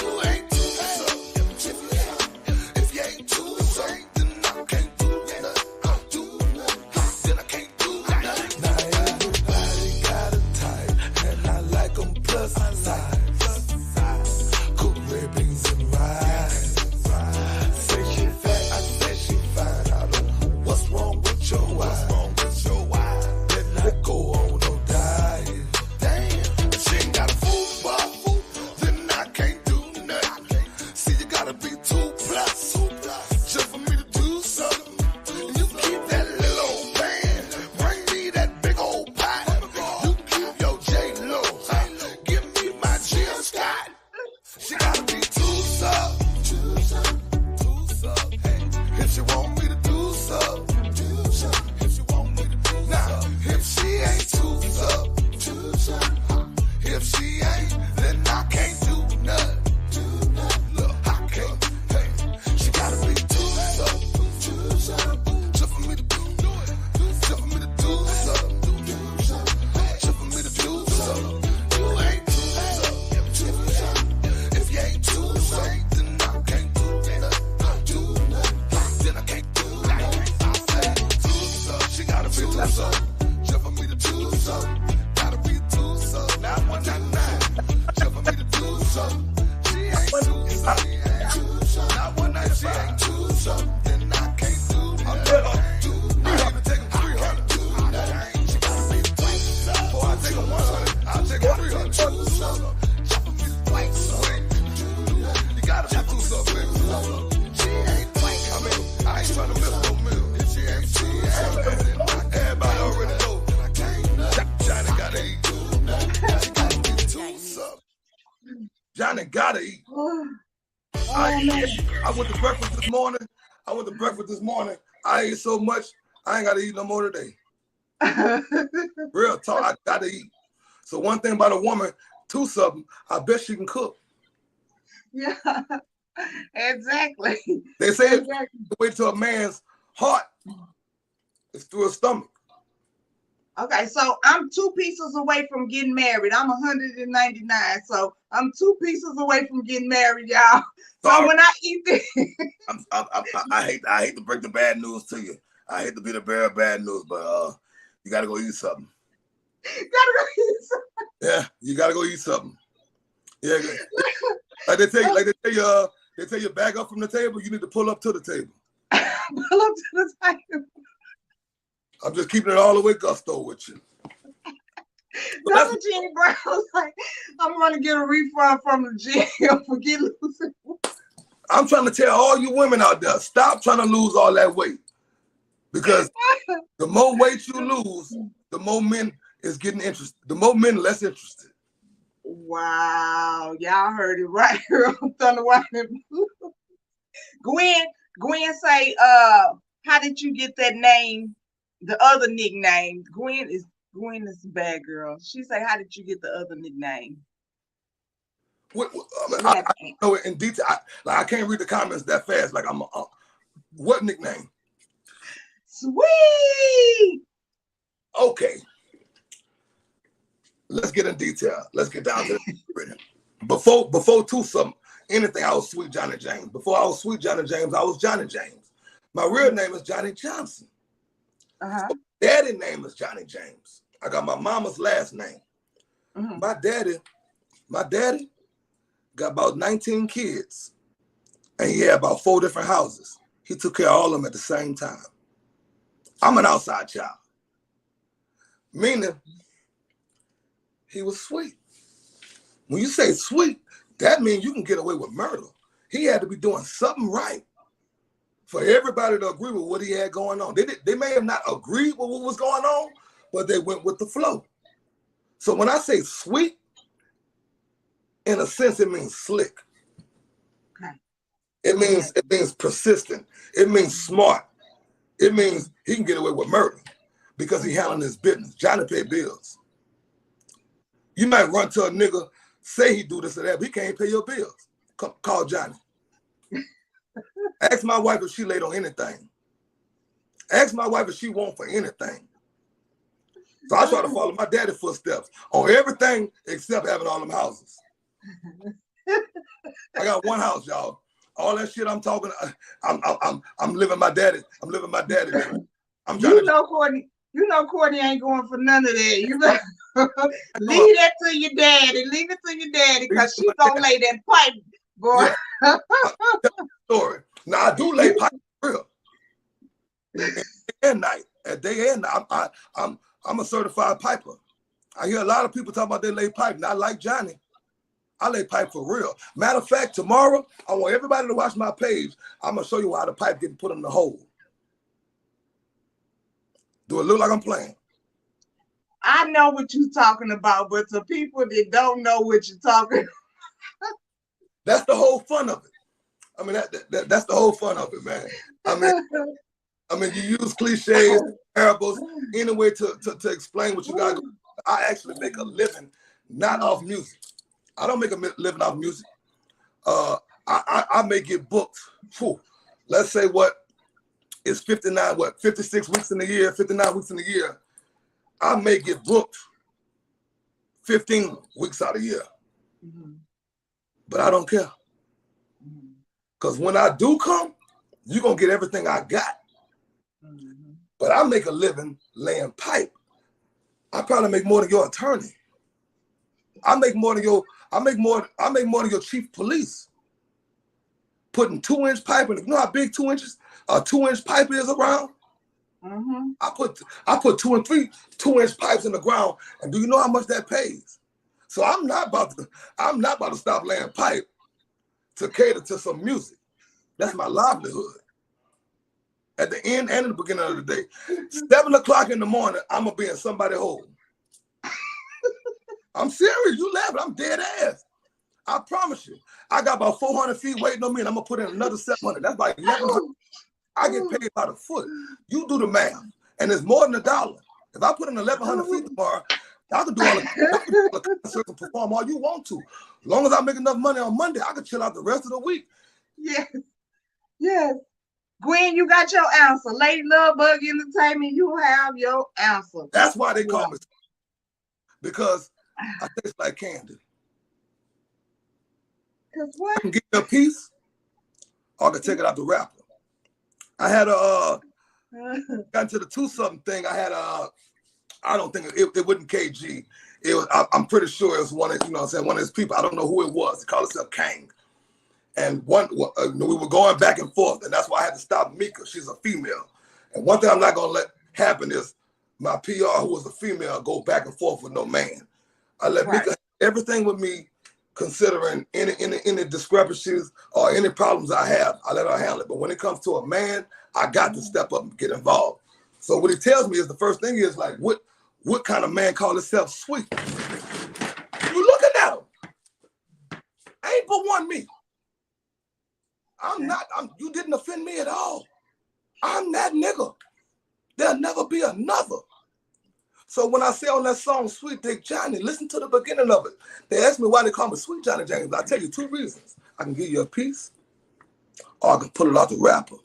You ain't 2-sub. If you ain't 2-sub, then I can't do nothing. Then I can't do nothing. Now everybody got a type, and I like them plus size. Cook red beans and rice. Say she fat, I say she fine. I don't know what's wrong with your eyes. Better not go on no diet. Damn, if she ain't got a food bar, then I can't do nothing. See, you gotta be 2+, just for me to do something. And you keep that little old band, bring me that big old pie. You keep your J-Lo, give me my Jill Scott. She gotta be 2-sub. Hey, if she want me to do so. If she want me to do so. Now, if she ain't 2-sub. If she ain't, then I can't do nothing. Look, I can't. Hey, she gotta be 2-sub. Just for me to do it. Just for me to do so. Just for me to do so. You ain't 2-sub. If you ain't 2-sub, then I can't do nothing. Then I can't do nothing. I say 2-sub. She gotta be 2-sub. Just for me to do so. Gotta be 2-sub. Not 199. Just for me to do so. She ain't 2-sub. Not 199. She ain't 2-sub. Then I can't do nothing. I even take 'em 300. She gotta be 2-sub. Before I take 'em 100, I'll take 'em 300. 2-sub. Just for me to do so. You gotta be 2-sub, baby. She ain't I mean, I ain't trying to miss no meal. If she ain't 2-sub, everybody already know. Johnny gotta eat. She gotta be 2-sub. Johnny gotta eat. man. I went to breakfast this morning. I ate so much, I ain't gotta eat no more today. Real talk, I gotta eat. So one thing about a woman, 2-sub, I bet she can cook. Yeah, exactly. They say Exactly. the way to a man's heart is through his stomach. Okay, so I'm 2 pieces away from getting married. I'm 199, so I'm 2 pieces away from getting married, y'all. So Sorry. when I eat this, I hate to break the bad news to you. I hate to be the bearer of bad news, but you gotta go eat something. Yeah, you gotta go eat something. Yeah, like they tell you, back up from the table. You need to pull up to the table. pull up to the table. I'm just keeping it all the way gusto with you. That's what Jenny Brown's like. I'm gonna get a refund from the gym for getting losing. I'm trying to tell all you women out there, stop trying to lose all that weight. Because the more weight you lose, the more men is getting interested. The more men less interested. Wow, y'all heard it right here on Thunder Wine and Blue. Gwen say, how did you get that name? The other nickname. Gwen is a bad girl. She say, how did you get the other nickname? I know it in detail. I can't read the comments that fast. Like what nickname? Sweet. Okay. Let's get in detail. Let's get down to the Before 2-sub, anything, I was Sweet Johnny James. Before I was Sweet Johnny James, I was Johnny James. My real name is Johnny Johnson. Uh-huh. Daddy name is Johnny James. I got my mama's last name. Mm-hmm. My daddy got about 19 kids, and he had about 4 different houses. He took care of all of them at the same time. I'm an outside child. Meaning, he was sweet. When you say sweet, that means you can get away with murder. He had to be doing something right for everybody to agree with what he had going on. They may have not agreed with what was going on, but they went with the flow. So when I say sweet, in a sense, it means slick. Okay. It means persistent. It means smart. It means he can get away with murder because he handling his business. Johnny pay bills. You might run to a nigga, say he do this or that, but he can't pay your bills. Call Johnny. Ask my wife if she late on anything. Ask my wife if she want for anything. So I try to follow my daddy's footsteps on everything except having all them houses. I got one house, y'all. All that shit I'm talking, I'm living my daddy. I'm living my daddy. I'm trying Courtney ain't going for none of that. You know, leave that to your daddy. Leave it to your daddy, because she gonna lay that pipe, boy. Yeah. Story. Now I do lay pipe for real. Day and night. At day and night. I'm a certified piper. I hear a lot of people talk about they lay pipe. Not like Johnny. I lay pipe for real. Matter of fact, tomorrow, I want everybody to watch my page. I'm going to show you how the pipe getting put in the hole. Do it look like I'm playing? I know what you're talking about, but to people that don't know what you're talking about. That's the whole fun of it. I mean, that's the whole fun of it, man. I mean, you use cliches, parables, any way to explain what you got. I actually make a living not off music. I don't make a living off music. I may get booked. Let's say it's 56 weeks in the year, 59 weeks in the year. I may get booked 15 weeks out of the year. Mm-hmm. But I don't care. Because when I do come, you're going to get everything I got. Mm-hmm. But I make a living laying pipe. I probably make more than your attorney. I make more than your chief police. Putting 2-inch pipe in. You know how big 2 inches? A 2-inch pipe is around? Mm-hmm. I put 2 and 3 2-inch pipes in the ground, and do you know how much that pays? So I'm not about to stop laying pipe to cater to some music. That's my livelihood. At the end and in the beginning of the day. 7 o'clock in the morning, I'm gonna be in somebody's hole. I'm serious. You laughing? I'm dead ass. I promise you. I got about 400 feet waiting on me, and I'm gonna put in another 700. That's like 1,100. I get paid by the foot. You do the math, and it's more than $1. If I put in 1,100 feet tomorrow, I can do all the concerts and perform all you want to. As long as I make enough money on Monday, I can chill out the rest of the week. Yes. Yes. Gwen, you got your answer. Lady Love Bug Entertainment, you have your answer. That's why they call me. Because I taste like candy. Because what? I can give you a piece, or I can take it out the wrapper. I had got into the 2-something thing. I had I don't think it wasn't KG. It was, I'm pretty sure it was one of, you know what I'm saying, one of his people. I don't know who it was. He called himself Kang. And we were going back and forth, and that's why I had to stop Mika. She's a female. And one thing I'm not gonna let happen is my PR, who was a female, go back and forth with no man. I let Mika have everything with me, considering any discrepancies or any problems I have. I let her handle it. But when it comes to a man, I got to step up and get involved. So what he tells me is the first thing is like, what kind of man call himself sweet? You looking at him? Ain't but one me. You didn't offend me at all. I'm that nigga. There'll never be another. So when I say on that song, Sweet Dick Johnny, listen to the beginning of it. They asked me why they call me Sweet Johnny James. I'll tell you 2 reasons. I can give you a piece, or I can pull it out the wrapper.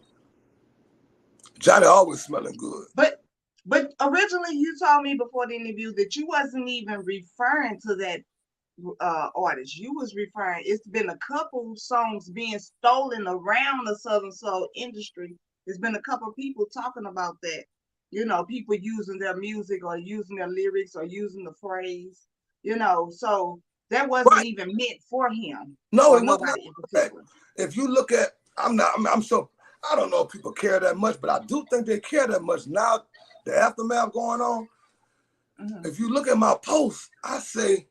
Johnny always smelling good. But originally you told me before the interview that you wasn't even referring to that artist. You was referring, it's been a couple songs being stolen around the Southern Soul industry. There's been a couple people talking about that. You know, people using their music or using their lyrics or using the phrase, you know, so that wasn't even meant for him. No, it wasn't. If you look at, I'm sure, I don't know if people care that much, but I do think they care that much now, the aftermath going on. Mm-hmm. If you look at my posts, I say,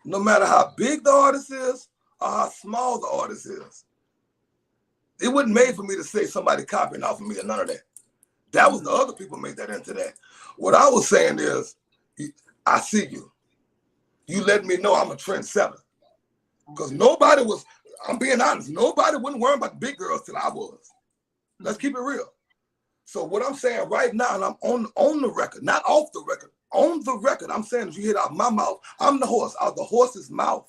no matter how big the artist is or how small the artist is, It wasn't made for me to say somebody copying off of me or none of that. That was the other people made that into that. What I was saying is, I see you. You let me know I'm a trendsetter. Because nobody was, I'm being honest, nobody wasn't worrying about the big girls till I was. Let's keep it real. So what I'm saying right now, and I'm on the record, not off the record, on the record, I'm saying if you hear it out of my mouth, I'm the horse, out the horse's mouth.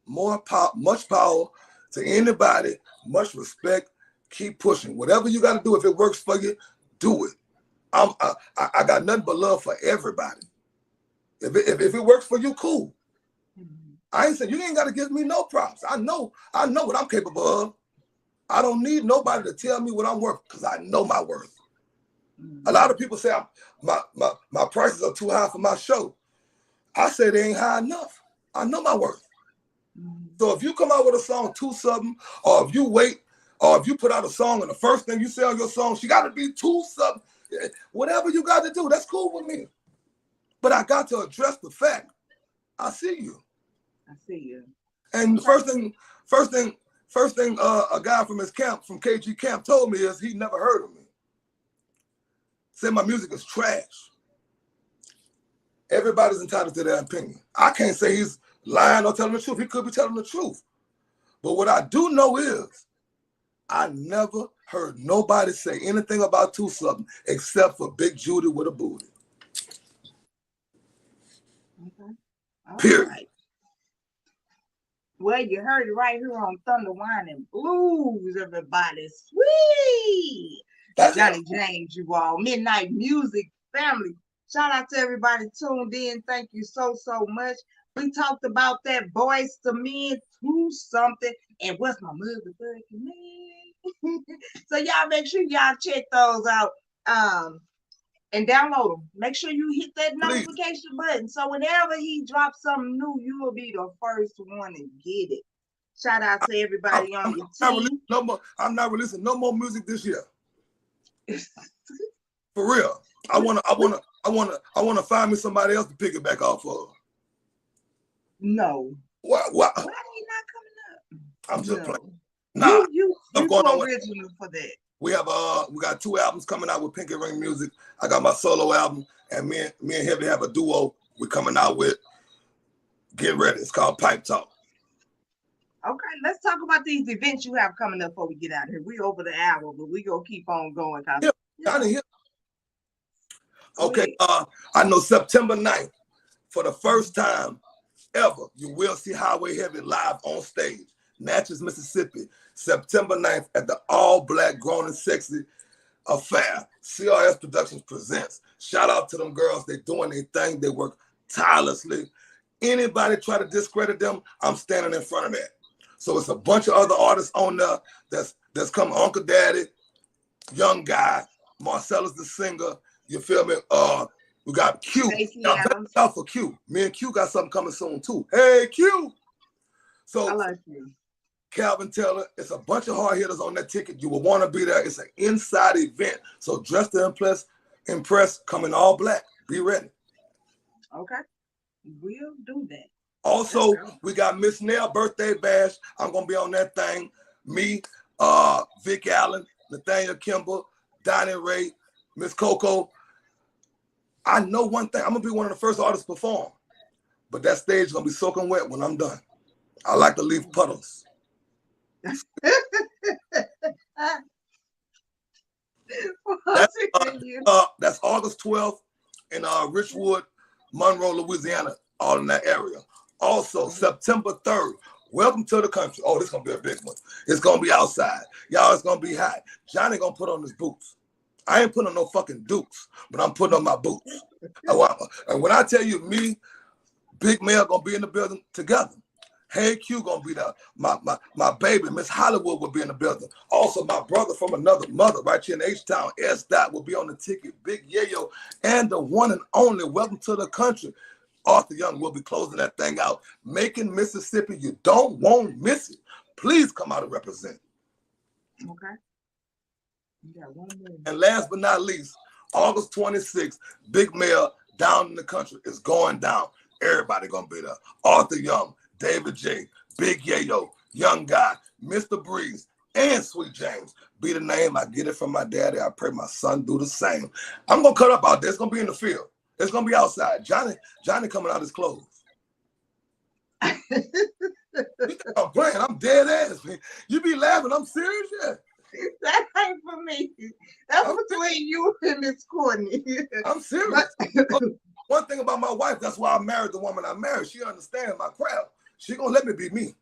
More power, much power to anybody, much respect, keep pushing. Whatever you got to do, if it works for you, do it. I got nothing but love for everybody. If it works for you, cool. I ain't saying you ain't got to give me no props. I know what I'm capable of. I don't need nobody to tell me what I'm worth because I know my worth. A lot of people say my prices are too high for my show. I say they ain't high enough. I know my worth. So if you come out with a song 2-something, or if you wait, or if you put out a song and the first thing you say on your song, she got to be 2-something, whatever you got to do, that's cool with me. But I got to address the fact, I see you. I see you. And the first thing a guy from his camp, from KG camp, told me is he never heard of me. Said my music is trash. Everybody's entitled to their opinion. I can't say he's lying or telling the truth. He could be telling the truth. But what I do know is I never heard nobody say anything about 2-something except for Big Judy with a booty. Okay. All Period. right. Well, you heard it right here on Thunda Wine and Blues, everybody. Sweet. That's Johnny James, you all. Midnight Music family. Shout out to everybody tuned in. Thank you so much. We talked about that Boys to Men 2-something. And what's my motherfucking name? So y'all make sure y'all check those out. And download them. Make sure you hit that notification button. So whenever he drops something new, you will be the first one to get it. Shout out to everybody on your team. I'm not releasing no more music this year. For real. I wanna find me somebody else to pick it back off of. No. Why he not coming up? I'm just playing. Nah, you too original for that. We got 2 albums coming out with Pinky Ring Music. I got my solo album, and me and Heavy have a duo we're coming out with. Get ready. It's called Pipe Talk. Okay, let's talk about these events you have coming up before we get out of here. We over the hour, but we gonna keep on going. Okay, I know September 9th, for the first time ever, you will see Highway Heavy live on stage. Natchez, Mississippi, September 9th at the all-black Grown and Sexy Affair. CRS Productions presents. Shout out to them girls. They doing their thing. They work tirelessly. Anybody try to discredit them, I'm standing in front of that. So it's a bunch of other artists on there that's coming. Uncle Daddy, Young Guy, Marcellus the singer. You feel me? We got Q. Out for Q. Me and Q got something coming soon too. Hey Q. So I like you. Calvin Taylor, it's a bunch of hard hitters on that ticket. You will want to be there. It's an inside event. So dress to impress, come in all black. Be ready. Okay. We'll do that. Also, we got Miss Nell birthday bash. I'm gonna be on that thing. Me, Vic Allen, Nathaniel Kimball, Donnie Ray, Miss Coco. I know one thing. I'm gonna be one of the first artists to perform, but that stage is gonna be soaking wet when I'm done. I like to leave puddles. That's August 12th in Richwood, Monroe, Louisiana, all in that area. Also, September 3rd, welcome to the country. Oh, this is going to be a big one. It's going to be outside. Y'all, it's going to be hot. Johnny going to put on his boots. I ain't putting on no fucking dukes, but I'm putting on my boots. And when I tell you me, Big Mel going to be in the building together. Hey Q gonna be there. My baby, Miss Hollywood, will be in the building. Also, my brother from another mother, right here in H-Town, S. Dot, will be on the ticket. Big Yayo, and the one and only welcome to the country. Arthur Young will be closing that thing out. Making Mississippi, you don't want to miss it. Please come out and represent. Okay. You got one more. And last but not least, August 26th, Big Mel down in the country is going down. Everybody gonna be there. Arthur Young, David J, Big Yayo, Young Guy, Mr. Breeze, and Sweet James. Be the name. I get it from my daddy. I pray my son do the same. I'm gonna cut up out there. It's gonna be in the field. It's gonna be outside. Johnny coming out his clothes. You think I'm playing? I'm dead ass. Man. You be laughing. I'm serious. Yeah. That ain't for me. That's I'm between you and Miss Courtney. I'm serious. One thing about my wife, that's why I married the woman I married. She understands my crowd. She gonna let me be me.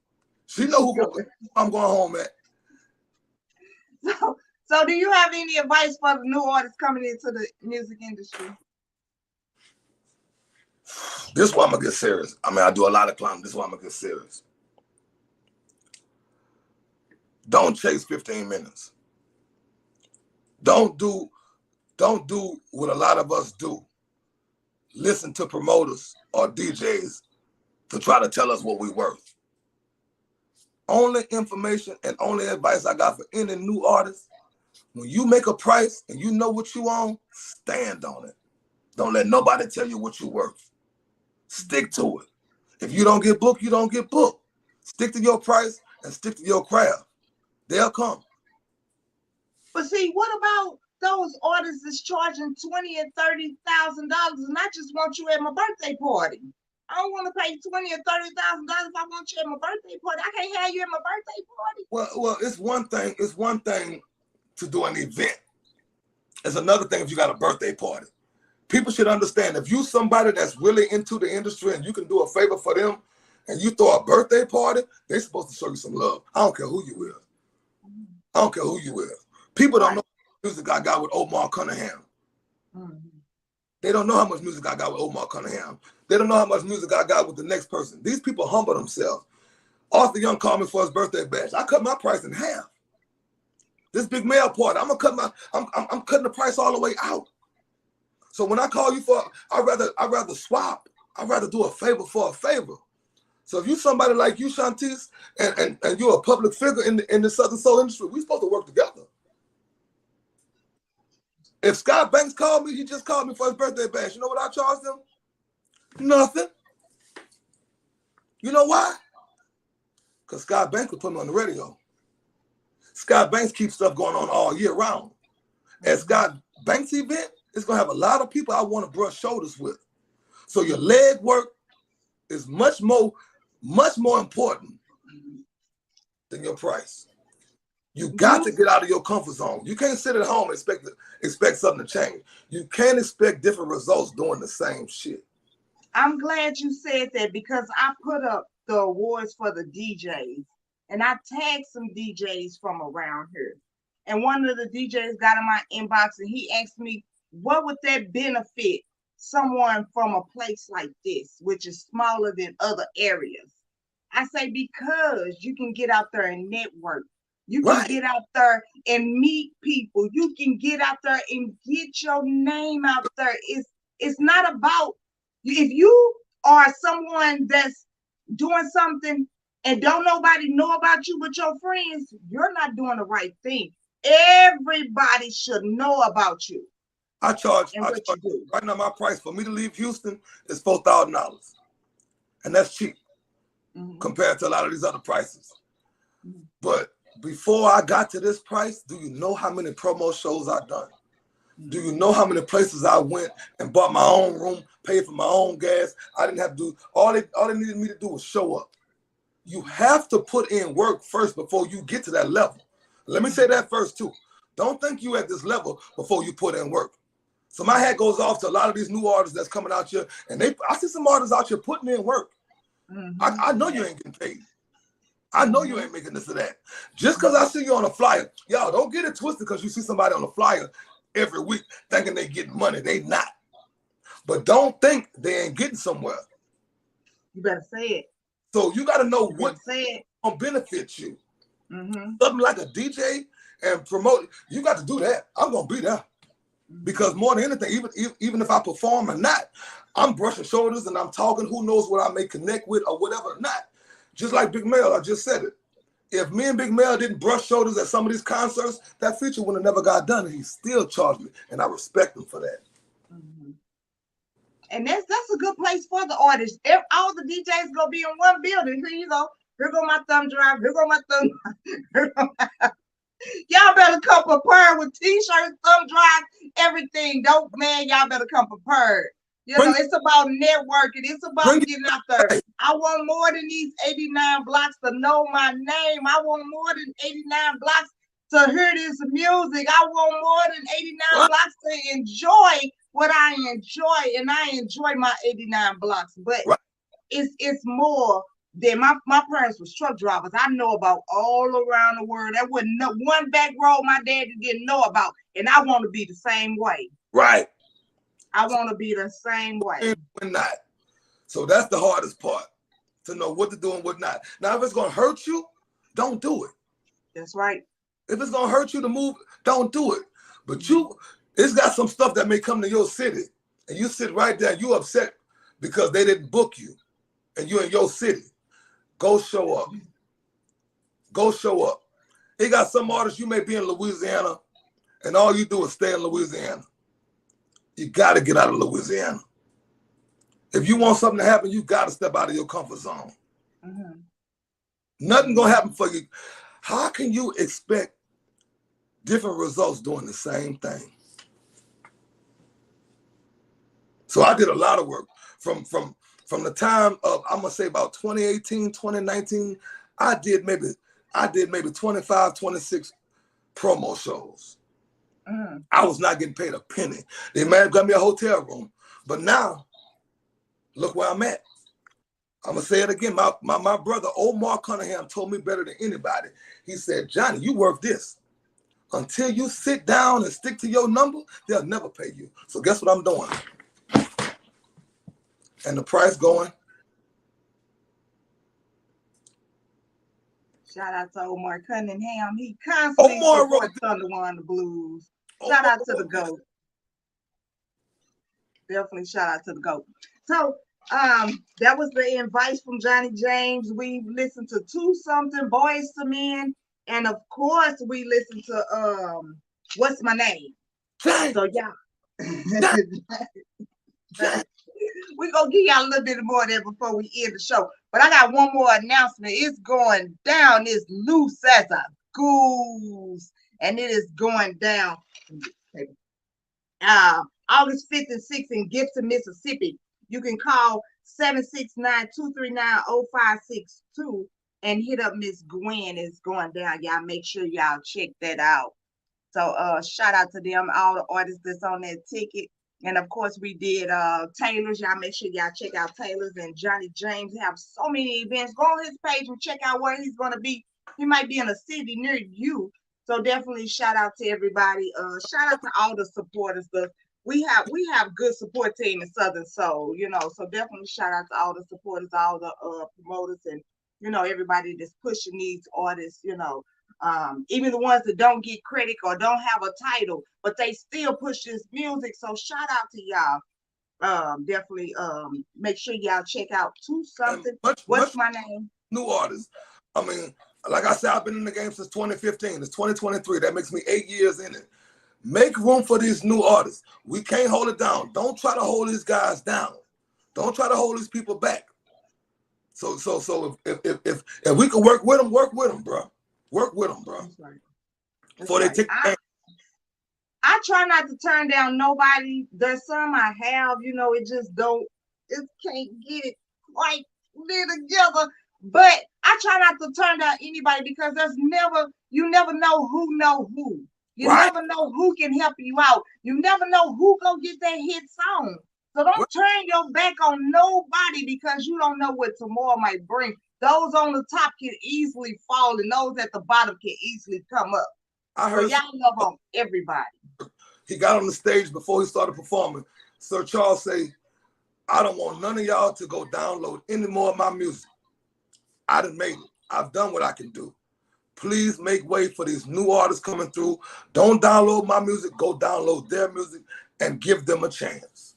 She know who I'm going home at. So do you have any advice for the new artists coming into the music industry? This is why I'm gonna get serious. I mean, I do a lot of climbing. This is why I'm gonna get serious. Don't chase 15 minutes. Don't do what a lot of us do. Listen to promoters or DJs to try to tell us what we're worth. Only information and only advice I got for any new artist, when you make a price and you know what you own, stand on it. Don't let nobody tell you what you're worth. Stick to it. If you don't get booked, you don't get booked. Stick to your price and stick to your craft. They'll come. But see, what about those artists that's charging $20,000 and $30,000, and I just want you at my birthday party? I don't want to pay $20,000 or $30,000 if I want you at my birthday party. I can't have you at my birthday party. Well, it's one thing. It's one thing to do an event. It's another thing if you got a birthday party. People should understand if you somebody that's really into the industry and you can do a favor for them, and you throw a birthday party, they're supposed to show you some love. I don't care who you with. I don't care who you with. People don't know how much music I got with Omar Cunningham. They don't know how much music I got with Omar Cunningham. They don't know how much music I got with the next person. These people humble themselves. Arthur Young called me for his birthday bash. I cut my price in half. This big male party, I'm cutting the price all the way out. So when I call you for, I'd rather swap. I'd rather do a favor for a favor. So if you somebody like you, Shantice, and you're a public figure in the Southern Soul industry, we supposed to work together. If Scott Banks called me, he just called me for his birthday bash. You know what I charged him? Nothing. You know why? Because Scott Banks would put me on the radio. Scott Banks keeps stuff going on all year round. At Scott Banks' event, it's going to have a lot of people I want to brush shoulders with. So your leg work is much more important than your price. You got to get out of your comfort zone. You can't sit at home and expect something to change. You can't expect different results doing the same shit. I'm glad you said that because I put up the awards for the DJs and I tagged some DJs from around here. And one of the DJs got in my inbox and he asked me, what would that benefit someone from a place like this, which is smaller than other areas? I say, because you can get out there and network. You can get out there and meet people. You can get out there and get your name out there. It's not about, if you are someone that's doing something and don't nobody know about you but your friends, you're not doing the right thing. Everybody should know about you. I charge right now, my price for me to leave Houston is $4,000. And that's cheap compared to a lot of these other prices. But before I got to this price, do you know how many promo shows I've done? Do you know how many places I went and bought my own room, paid for my own gas? I didn't have to do, all they needed me to do was show up. You have to put in work first before you get to that level. Let me say that first too. Don't think you at this level before you put in work. So my hat goes off to a lot of these new artists that's coming out here, and I see some artists out here putting in work. I know you ain't getting paid. I know you ain't making this or that. Just because I see you on a flyer, y'all don't get it twisted because you see somebody on a flyer every week thinking they getting money. They not. But don't think they ain't getting somewhere. You better say it. So you got to know what's going to benefit you. Something like a DJ and promote, you got to do that. I'm going to be there. Because more than anything, even if I perform or not, I'm brushing shoulders and I'm talking. Who knows what I may connect with or whatever or not. Just like Big Mel, I just said it. If me and Big Mel didn't brush shoulders at some of these concerts, that feature would have never got done, and he still charged me, and I respect him for that. And that's a good place for the artists. If all the DJs gonna be in one building, here you go. Here go my thumb drive. Here go my thumb. Y'all better come prepared with t-shirts, thumb drives, everything. Don't man, y'all better come prepared. You know, Bring it's about networking. It's bring about it. getting out there. Hey, I want more than these 89 blocks to know my name. I want more than 89 blocks to hear this music. I want more than 89 right, blocks to enjoy what I enjoy. And I enjoy my 89 blocks. But right, it's more than my parents was truck drivers. I know about all around the world. There wasn't no one back road my daddy didn't know about. And I want to be the same way. right. I want to be the same way. And when not. So that's the hardest part, to know what to do and what not. Now, if it's gonna hurt you, don't do it. That's right. If it's gonna hurt you to move, don't do it. But it's got some stuff that may come to your city, and you sit right there, and you upset because they didn't book you, and you're in your city. Go show up. Go show up. They got some artists, you may be in Louisiana, and all you do is stay in Louisiana. You got to get out of Louisiana. If you want something to happen, you got to step out of your comfort zone. Mm-hmm. Nothing gonna happen for you. How can you expect different results doing the same thing? So I did a lot of work from the time of, I'm gonna say about 2018, 2019. I did maybe 25, 26 promo shows. Mm-hmm. I was not getting paid a penny. They may have got me a hotel room, but now look where I'm at. I'm gonna say it again. My brother Omar Cunningham told me better than anybody. He said, Johnny, you work this. Until you sit down and stick to your number, they'll never pay you. So guess what I'm doing? And the price going. Shout out to Omar Cunningham. He constantly Omar wrote supports Thunder One the Blues. Omar Shout out to the wrote this. GOAT. Definitely shout out to the GOAT. So that was the advice from Johnny James. We listened to Two Something, Boys to Men, and of course we listened to What's My Name. Dang, So yeah. dang. We're gonna give y'all a little bit more there before we end the show. But I got one more announcement. It's going down. It's loose as a goose. And it is going down. August 5th and 6th in Gibson, Mississippi. You can call 769-239-0562 and hit up Miss Gwen. It's going down. Y'all make sure y'all check that out. So shout out to them, all the artists that's on that ticket. And of course, we did Taylor's. Y'all make sure y'all check out Taylor's, and Johnny James have so many events. Go on his page and check out where he's going to be. He might be in a city near you. So definitely shout out to everybody. Shout out to all the supporters. We have good support team in Southern Soul, you know. So definitely shout out to all the supporters, all the promoters, and you know, everybody that's pushing these artists, you know. Even the ones that don't get credit or don't have a title, but they still push this music. So shout out to y'all. Definitely make sure y'all check out Two Something. What's my name? New artists. I mean, like I said, I've been in the game since 2015. It's 2023. That makes me 8 years in it. Make room for these new artists. We can't hold it down. Don't try to hold these guys down. Don't try to hold these people back. So if we can work with them, bro. Work with them, bro. That's right. Before they take. I try not to turn down nobody. There's some I have, you know, it can't get it quite together. But I try not to turn down anybody because you never know who know who. You Right. never know who can help you out. You never know who gonna get that hit song. So don't turn your back on nobody because you don't know what tomorrow might bring. Those on the top can easily fall, and those at the bottom can easily come up. I So heard y'all love on everybody. he got on the stage before he started performing. Sir Charles say, I don't want none of y'all to go download any more of my music. I done made it. I've done what I can do. Please make way for these new artists coming through. Don't download my music. Go download their music and give them a chance.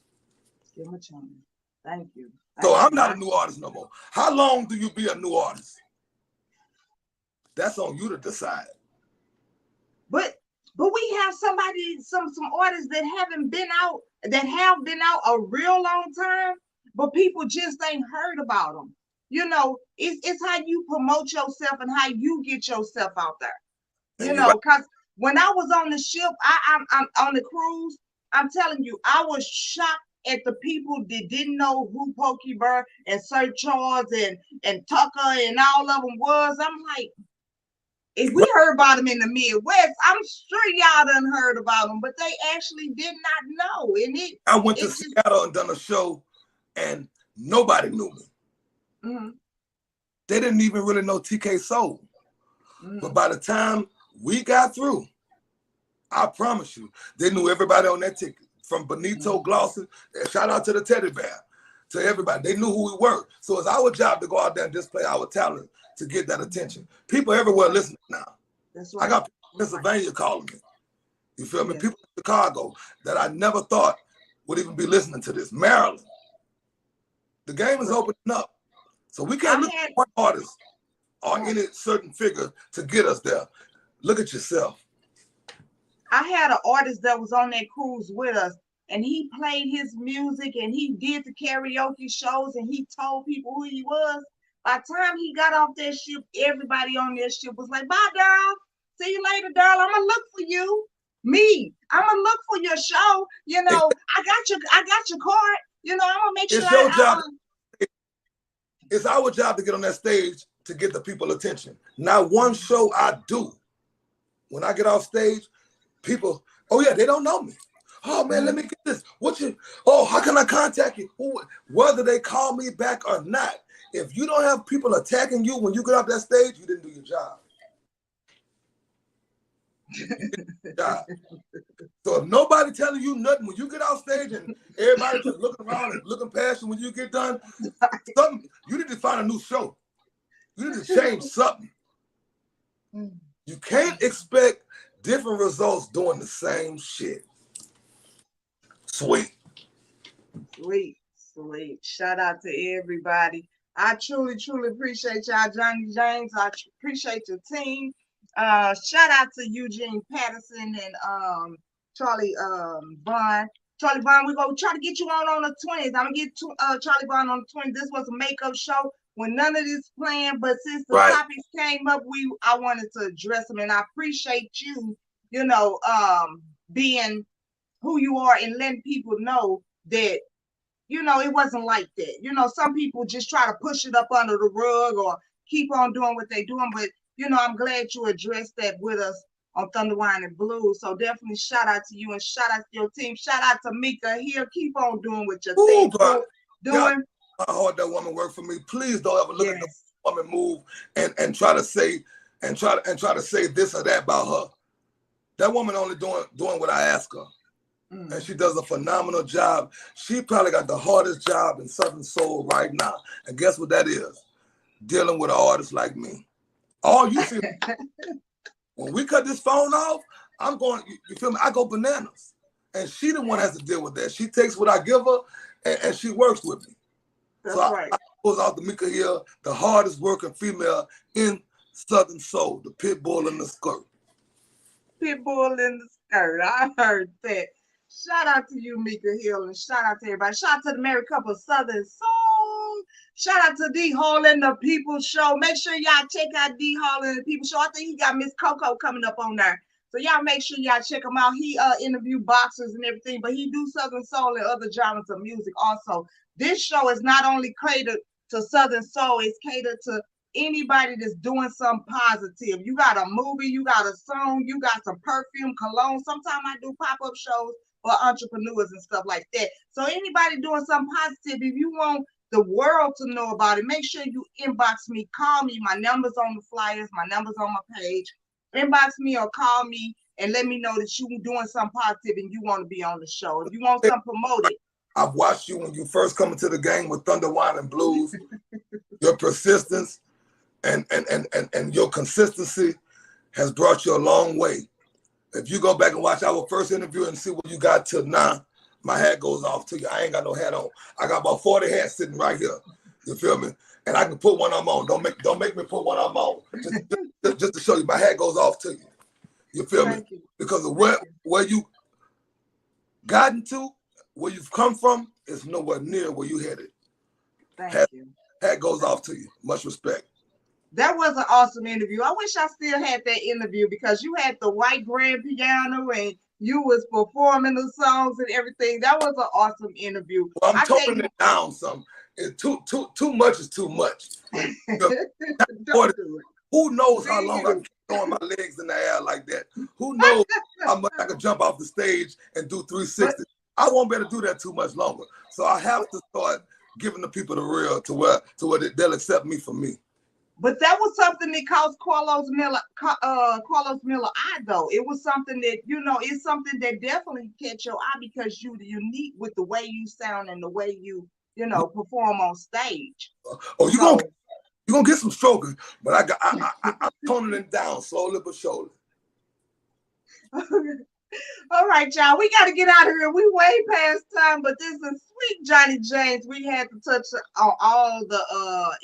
Give them a chance. Thank you. So I'm not a new artist no more. How long do you be a new artist? That's on you to decide. But we have some artists that have been out a real long time, but people just ain't heard about them. You know, it's how you promote yourself and how you get yourself out there. You And you're right. know, because when I was on the ship, I'm on the cruise. I'm telling you, I was shocked at the people that didn't know who Pokey Bird and Sir Charles and Tucker and all of them was. I'm like, if we heard about them in the Midwest, I'm sure y'all done heard about them, but they actually did not know. And I went it to just, Seattle and done a show, and nobody knew me. mm-hmm, They didn't even really know TK Soul. mm-hmm, But by the time we got through, I promise you, they knew everybody on that ticket. From Benito Glosson, shout out to the teddy bear, to everybody. They knew who we were. So it's our job to go out there and display our talent to get that attention. People everywhere listening now. that's right. I got people in Pennsylvania calling me. You feel me? Yes. People in Chicago that I never thought would even be listening to this. Maryland. The game is opening up. So we can't look at one artist or any certain figure to get us there. Look at yourself. I had an artist that was on that cruise with us, and he played his music and he did the karaoke shows and he told people who he was. By the time he got off that ship, everybody on that ship was like, "Bye, girl. See you later, girl. I'm gonna look for you. I'm gonna look for your show. You know, I got your card. You know, I'm gonna make sure It's your job. It's our job to get on that stage to get the people attention. Not one show I do. When I get off stage, people, oh yeah, they don't know me. Oh man, let me get this. How can I contact you? Whether they call me back or not, if you don't have people attacking you when you get off that stage, you didn't do your job. So if nobody telling you nothing when you get off stage and everybody just looking around and looking past you when you get done, you need to find a new show. You need to change something. You can't expect different results doing the same shit. Sweet. Shout out to everybody. I truly appreciate y'all, Johnny James. I appreciate your team. Shout out to Eugene Patterson and Charlie Bond. Charlie Bond, we're gonna try to get you on the 20th. I'm gonna get Charlie Bond on the 20th. This was a makeup show when none of this planned, but since the topics came up, I wanted to address them, and I appreciate you, being who you are and letting people know that, it wasn't like that. Some people just try to push it up under the rug or keep on doing what they're doing, but I'm glad you addressed that with us on Thunder Wine and Blues. So definitely shout out to you and shout out to your team. Shout out to Mika here. Keep on doing what you're doing. How hard that woman worked for me. Please don't ever look at the woman move and try to say this or that about her. That woman only doing what I ask her. And she does a phenomenal job. She probably got the hardest job in Southern Soul right now. And guess what that is? Dealing with an artist like me. All you see, when we cut this phone off, I'm going, you feel me? I go bananas. And she the one has to deal with that. She takes what I give her and she works with me. That's so right. I goes out to Mika here, the hardest working female in Southern Soul, the pit bull in the skirt. Pit bull in the skirt. I heard that. Shout out to you, Mika Hill, and shout out to everybody. Shout out to the Married Couple Southern Soul. Shout out to D Hall and the People Show. Make sure y'all check out D Hall and the People Show. I think he got Miss Coco coming up on there. So y'all make sure y'all check him out. He interview boxers and everything, but he do Southern Soul and other genres of music also. This show is not only catered to Southern Soul, it's catered to anybody that's doing something positive. You got a movie, you got a song, you got some perfume, cologne. Sometimes I do pop-up shows for entrepreneurs and stuff like that. So anybody doing something positive, if you want the world to know about it, make sure you inbox me, call me. My number's on the flyers, my number's on my page. Inbox me or call me and let me know that you're doing something positive and you want to be on the show. If you want something promoted. I've watched you when you first come into the game with Thunder Wine and Blues. Your persistence and your consistency has brought you a long way. If you go back and watch our first interview and see what you got to now, my hat goes off to you. I ain't got no hat on. I got about 40 hats sitting right here. You feel me? And I can put one of them on. Don't make me put one of them on. Just to show you, my hat goes off to you. You feel me? Because of where you gotten to, where you've come from, is nowhere near where you headed. Thank you. Hat goes off to you. Much respect. That was an awesome interview. I wish I still had that interview because you had the white grand piano and you was performing the songs and everything. That was an awesome interview. Well, I'm I tell toning you, it down some. Too much is too much. don't do it. Who knows how Please long do. I can keep throwing my legs in the air like that? Who knows how much I can jump off the stage and do 360? I won't be able to do that too much longer. So I have to start giving the people the real to where they'll accept me for me. But that was something that caused Carlos Miller eye though. It was something that, you know, it's something that definitely catch your eye because you're unique with the way you sound and the way you know, perform on stage. Oh, you're gonna get some stroking, but I'm toning it down slowly but surely. All right, y'all. We got to get out of here. We way past time, but this is sweet Johnny James. We had to touch on all the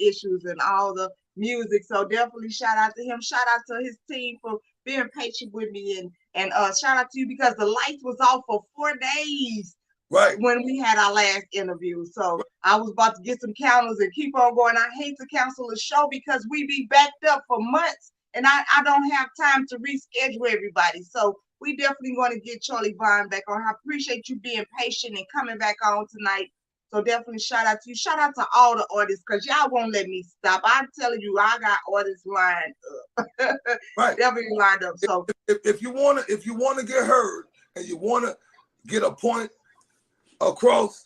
issues and all the music. So definitely shout out to him. Shout out to his team for being patient with me, and shout out to you because the lights was off for 4 days. Right. When we had our last interview. So I was about to get some counters and keep on going. I hate to cancel the show because we be backed up for months and I don't have time to reschedule everybody. So we definitely want to get Charlie Vaughn back on. I appreciate you being patient and coming back on tonight. So definitely shout out to you. Shout out to all the artists because y'all won't let me stop. I'm telling you, I got artists lined up. Right. Definitely lined up. So if you wanna get heard and you wanna get a point across,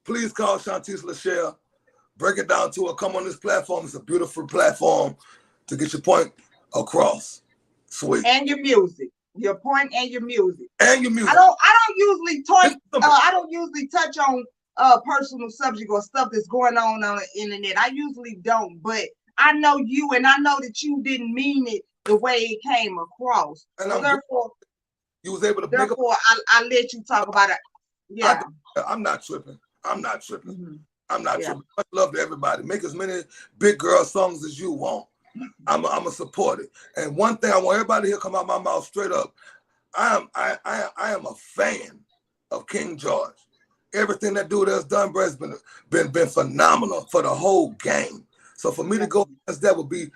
please call Shantice Lachelle. Break it down to her. Come on this platform. It's a beautiful platform to get your point across. Sweet. And your music. Your point and your music. And your music. I don't usually touch on personal subject or stuff that's going on the internet. I usually don't, but I know you and I know that you didn't mean it the way it came across. And so therefore, you was able to therefore I let you talk about it. Yeah. I'm not tripping. I'm not tripping. Mm-hmm. I'm not tripping. Much love to everybody. Make as many big girl songs as you want. I'm a support it. And one thing I want everybody here come out my mouth straight up. I am a fan of King George. Everything that dude has done, bro, has been phenomenal for the whole game. So for me to go against that would be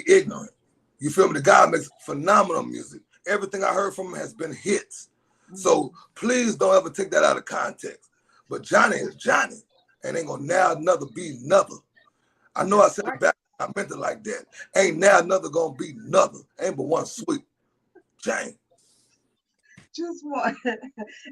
ignorant. You feel me? The guy makes phenomenal music. Everything I heard from him has been hits. So please don't ever take that out of context. But Johnny is Johnny, and ain't gonna now another be another. I know I said it back. I meant it like that. Ain't now another gonna be another. Ain't but one sweet. Jane. Just one.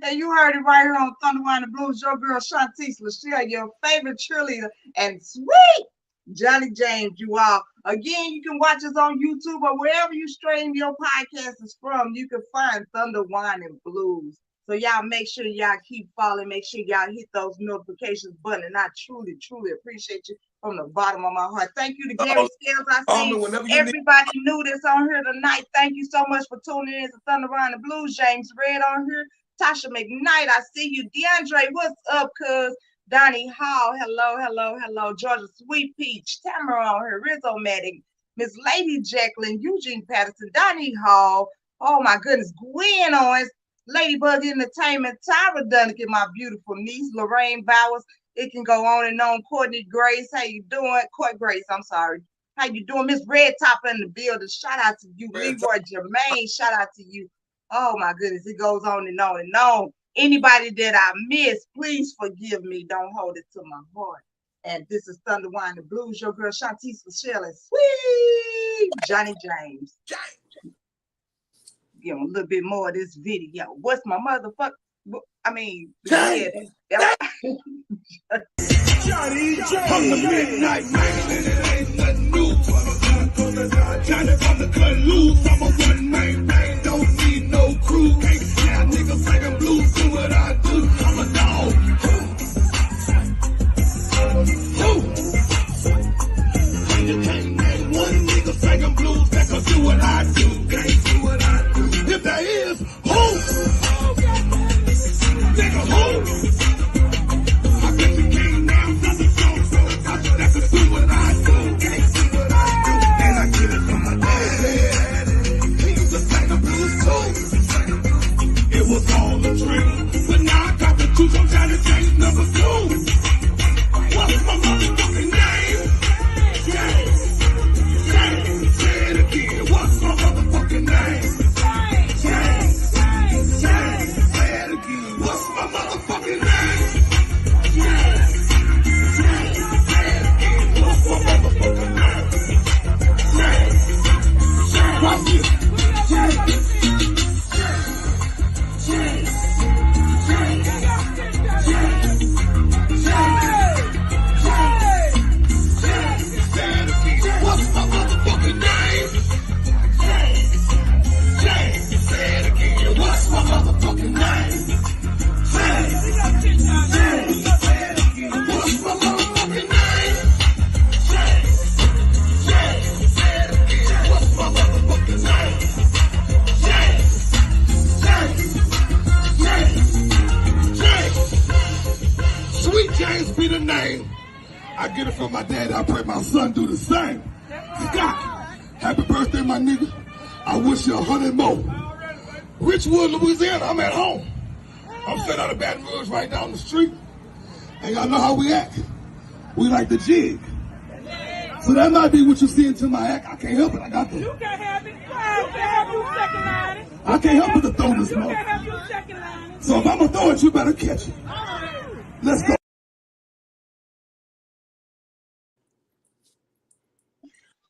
And you heard it right here on Thunder Wine and Blues. Your girl Shantice Lachelle, your favorite cheerleader, and sweet Johnny James, you all. Again, you can watch us on YouTube or wherever you stream your podcasts from. You can find Thunder Wine and Blues. So y'all make sure y'all keep following. Make sure y'all hit those notifications button. And I truly, truly appreciate you from the bottom of my heart. Thank you to Gary Scales. I see everybody new that's on here tonight. Thank you so much for tuning in to Thunder Wine and Blues. James Red on here. Tasha McKnight, I see you. DeAndre, what's up, cuz? Donnie Hall, hello, hello, hello. Georgia Sweet Peach, Tamara on her, Rizzo Matic, Miss Lady Jacqueline, Eugene Patterson, Donnie Hall. Oh my goodness, Gwen Owens, Ladybug Entertainment, Tyra Duncan, my beautiful niece, Lorraine Bowers. It can go on and on. Courtney Grace, how you doing? Court Grace, I'm sorry. How you doing? Miss Red Top in the building. Shout out to you. Leroy Jermaine, shout out to you. Oh my goodness, it goes on and on and on. Anybody that I miss, please forgive me. Don't hold it to my heart. And this is Thunder Wine and Blues. Your girl Shantice Lachelle and sweet Johnny James. Give him a little bit more of this video. What's my motherfucker? I mean, Johnny James. From the midnight man, and it ain't nothing new. 12 o'clock on the dot, Johnny from the cut loose. I'm a one-man band, don't need no crew. Can't now niggas singing blues, do what I do. I'm a dog. You can't name one nigga singing blues that can do what I do. Can't do what I do. If there is, who? Nigga, who? I bet you can't now, nothing so that can do what I do. Can't do what I do. And I get it from my daddy. He used to sing the blues too. It was all a dream. But now I got the truth from Johnny James number 2. What's my motherfucking name? James. What's my motherfucking name? James. What's my motherfucking name? James. Watch this. What's my motherfucking name? James. Say it again. What's my motherfucking name? James. Say it again. What's my motherfucking name? James. Say it again. What's my motherfucking name? James. Sweet James be the name. I get it from my dad. I pray my son do the same. Scott, happy birthday, my nigga. I wish you 100 more. Richwood, Louisiana, I'm at home. I'm straight out of Baton Rouge right down the street. And y'all know how we act. We like the jig. So that might be what you see into my act. I can't help it. I got You the. can't have it. You can't have you second lining. I can't help but to throw this You mother. can't have you second lining. So if I'm gonna throw it, you better catch it. Let's go.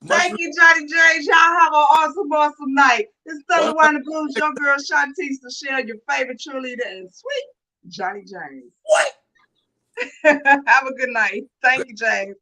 Thank you, Johnny James. Y'all have an awesome night. It's Thunda One and Blues, your girl Shantice to share your favorite cheerleader and sweet Johnny James. What? Have a good night. Thank you, James.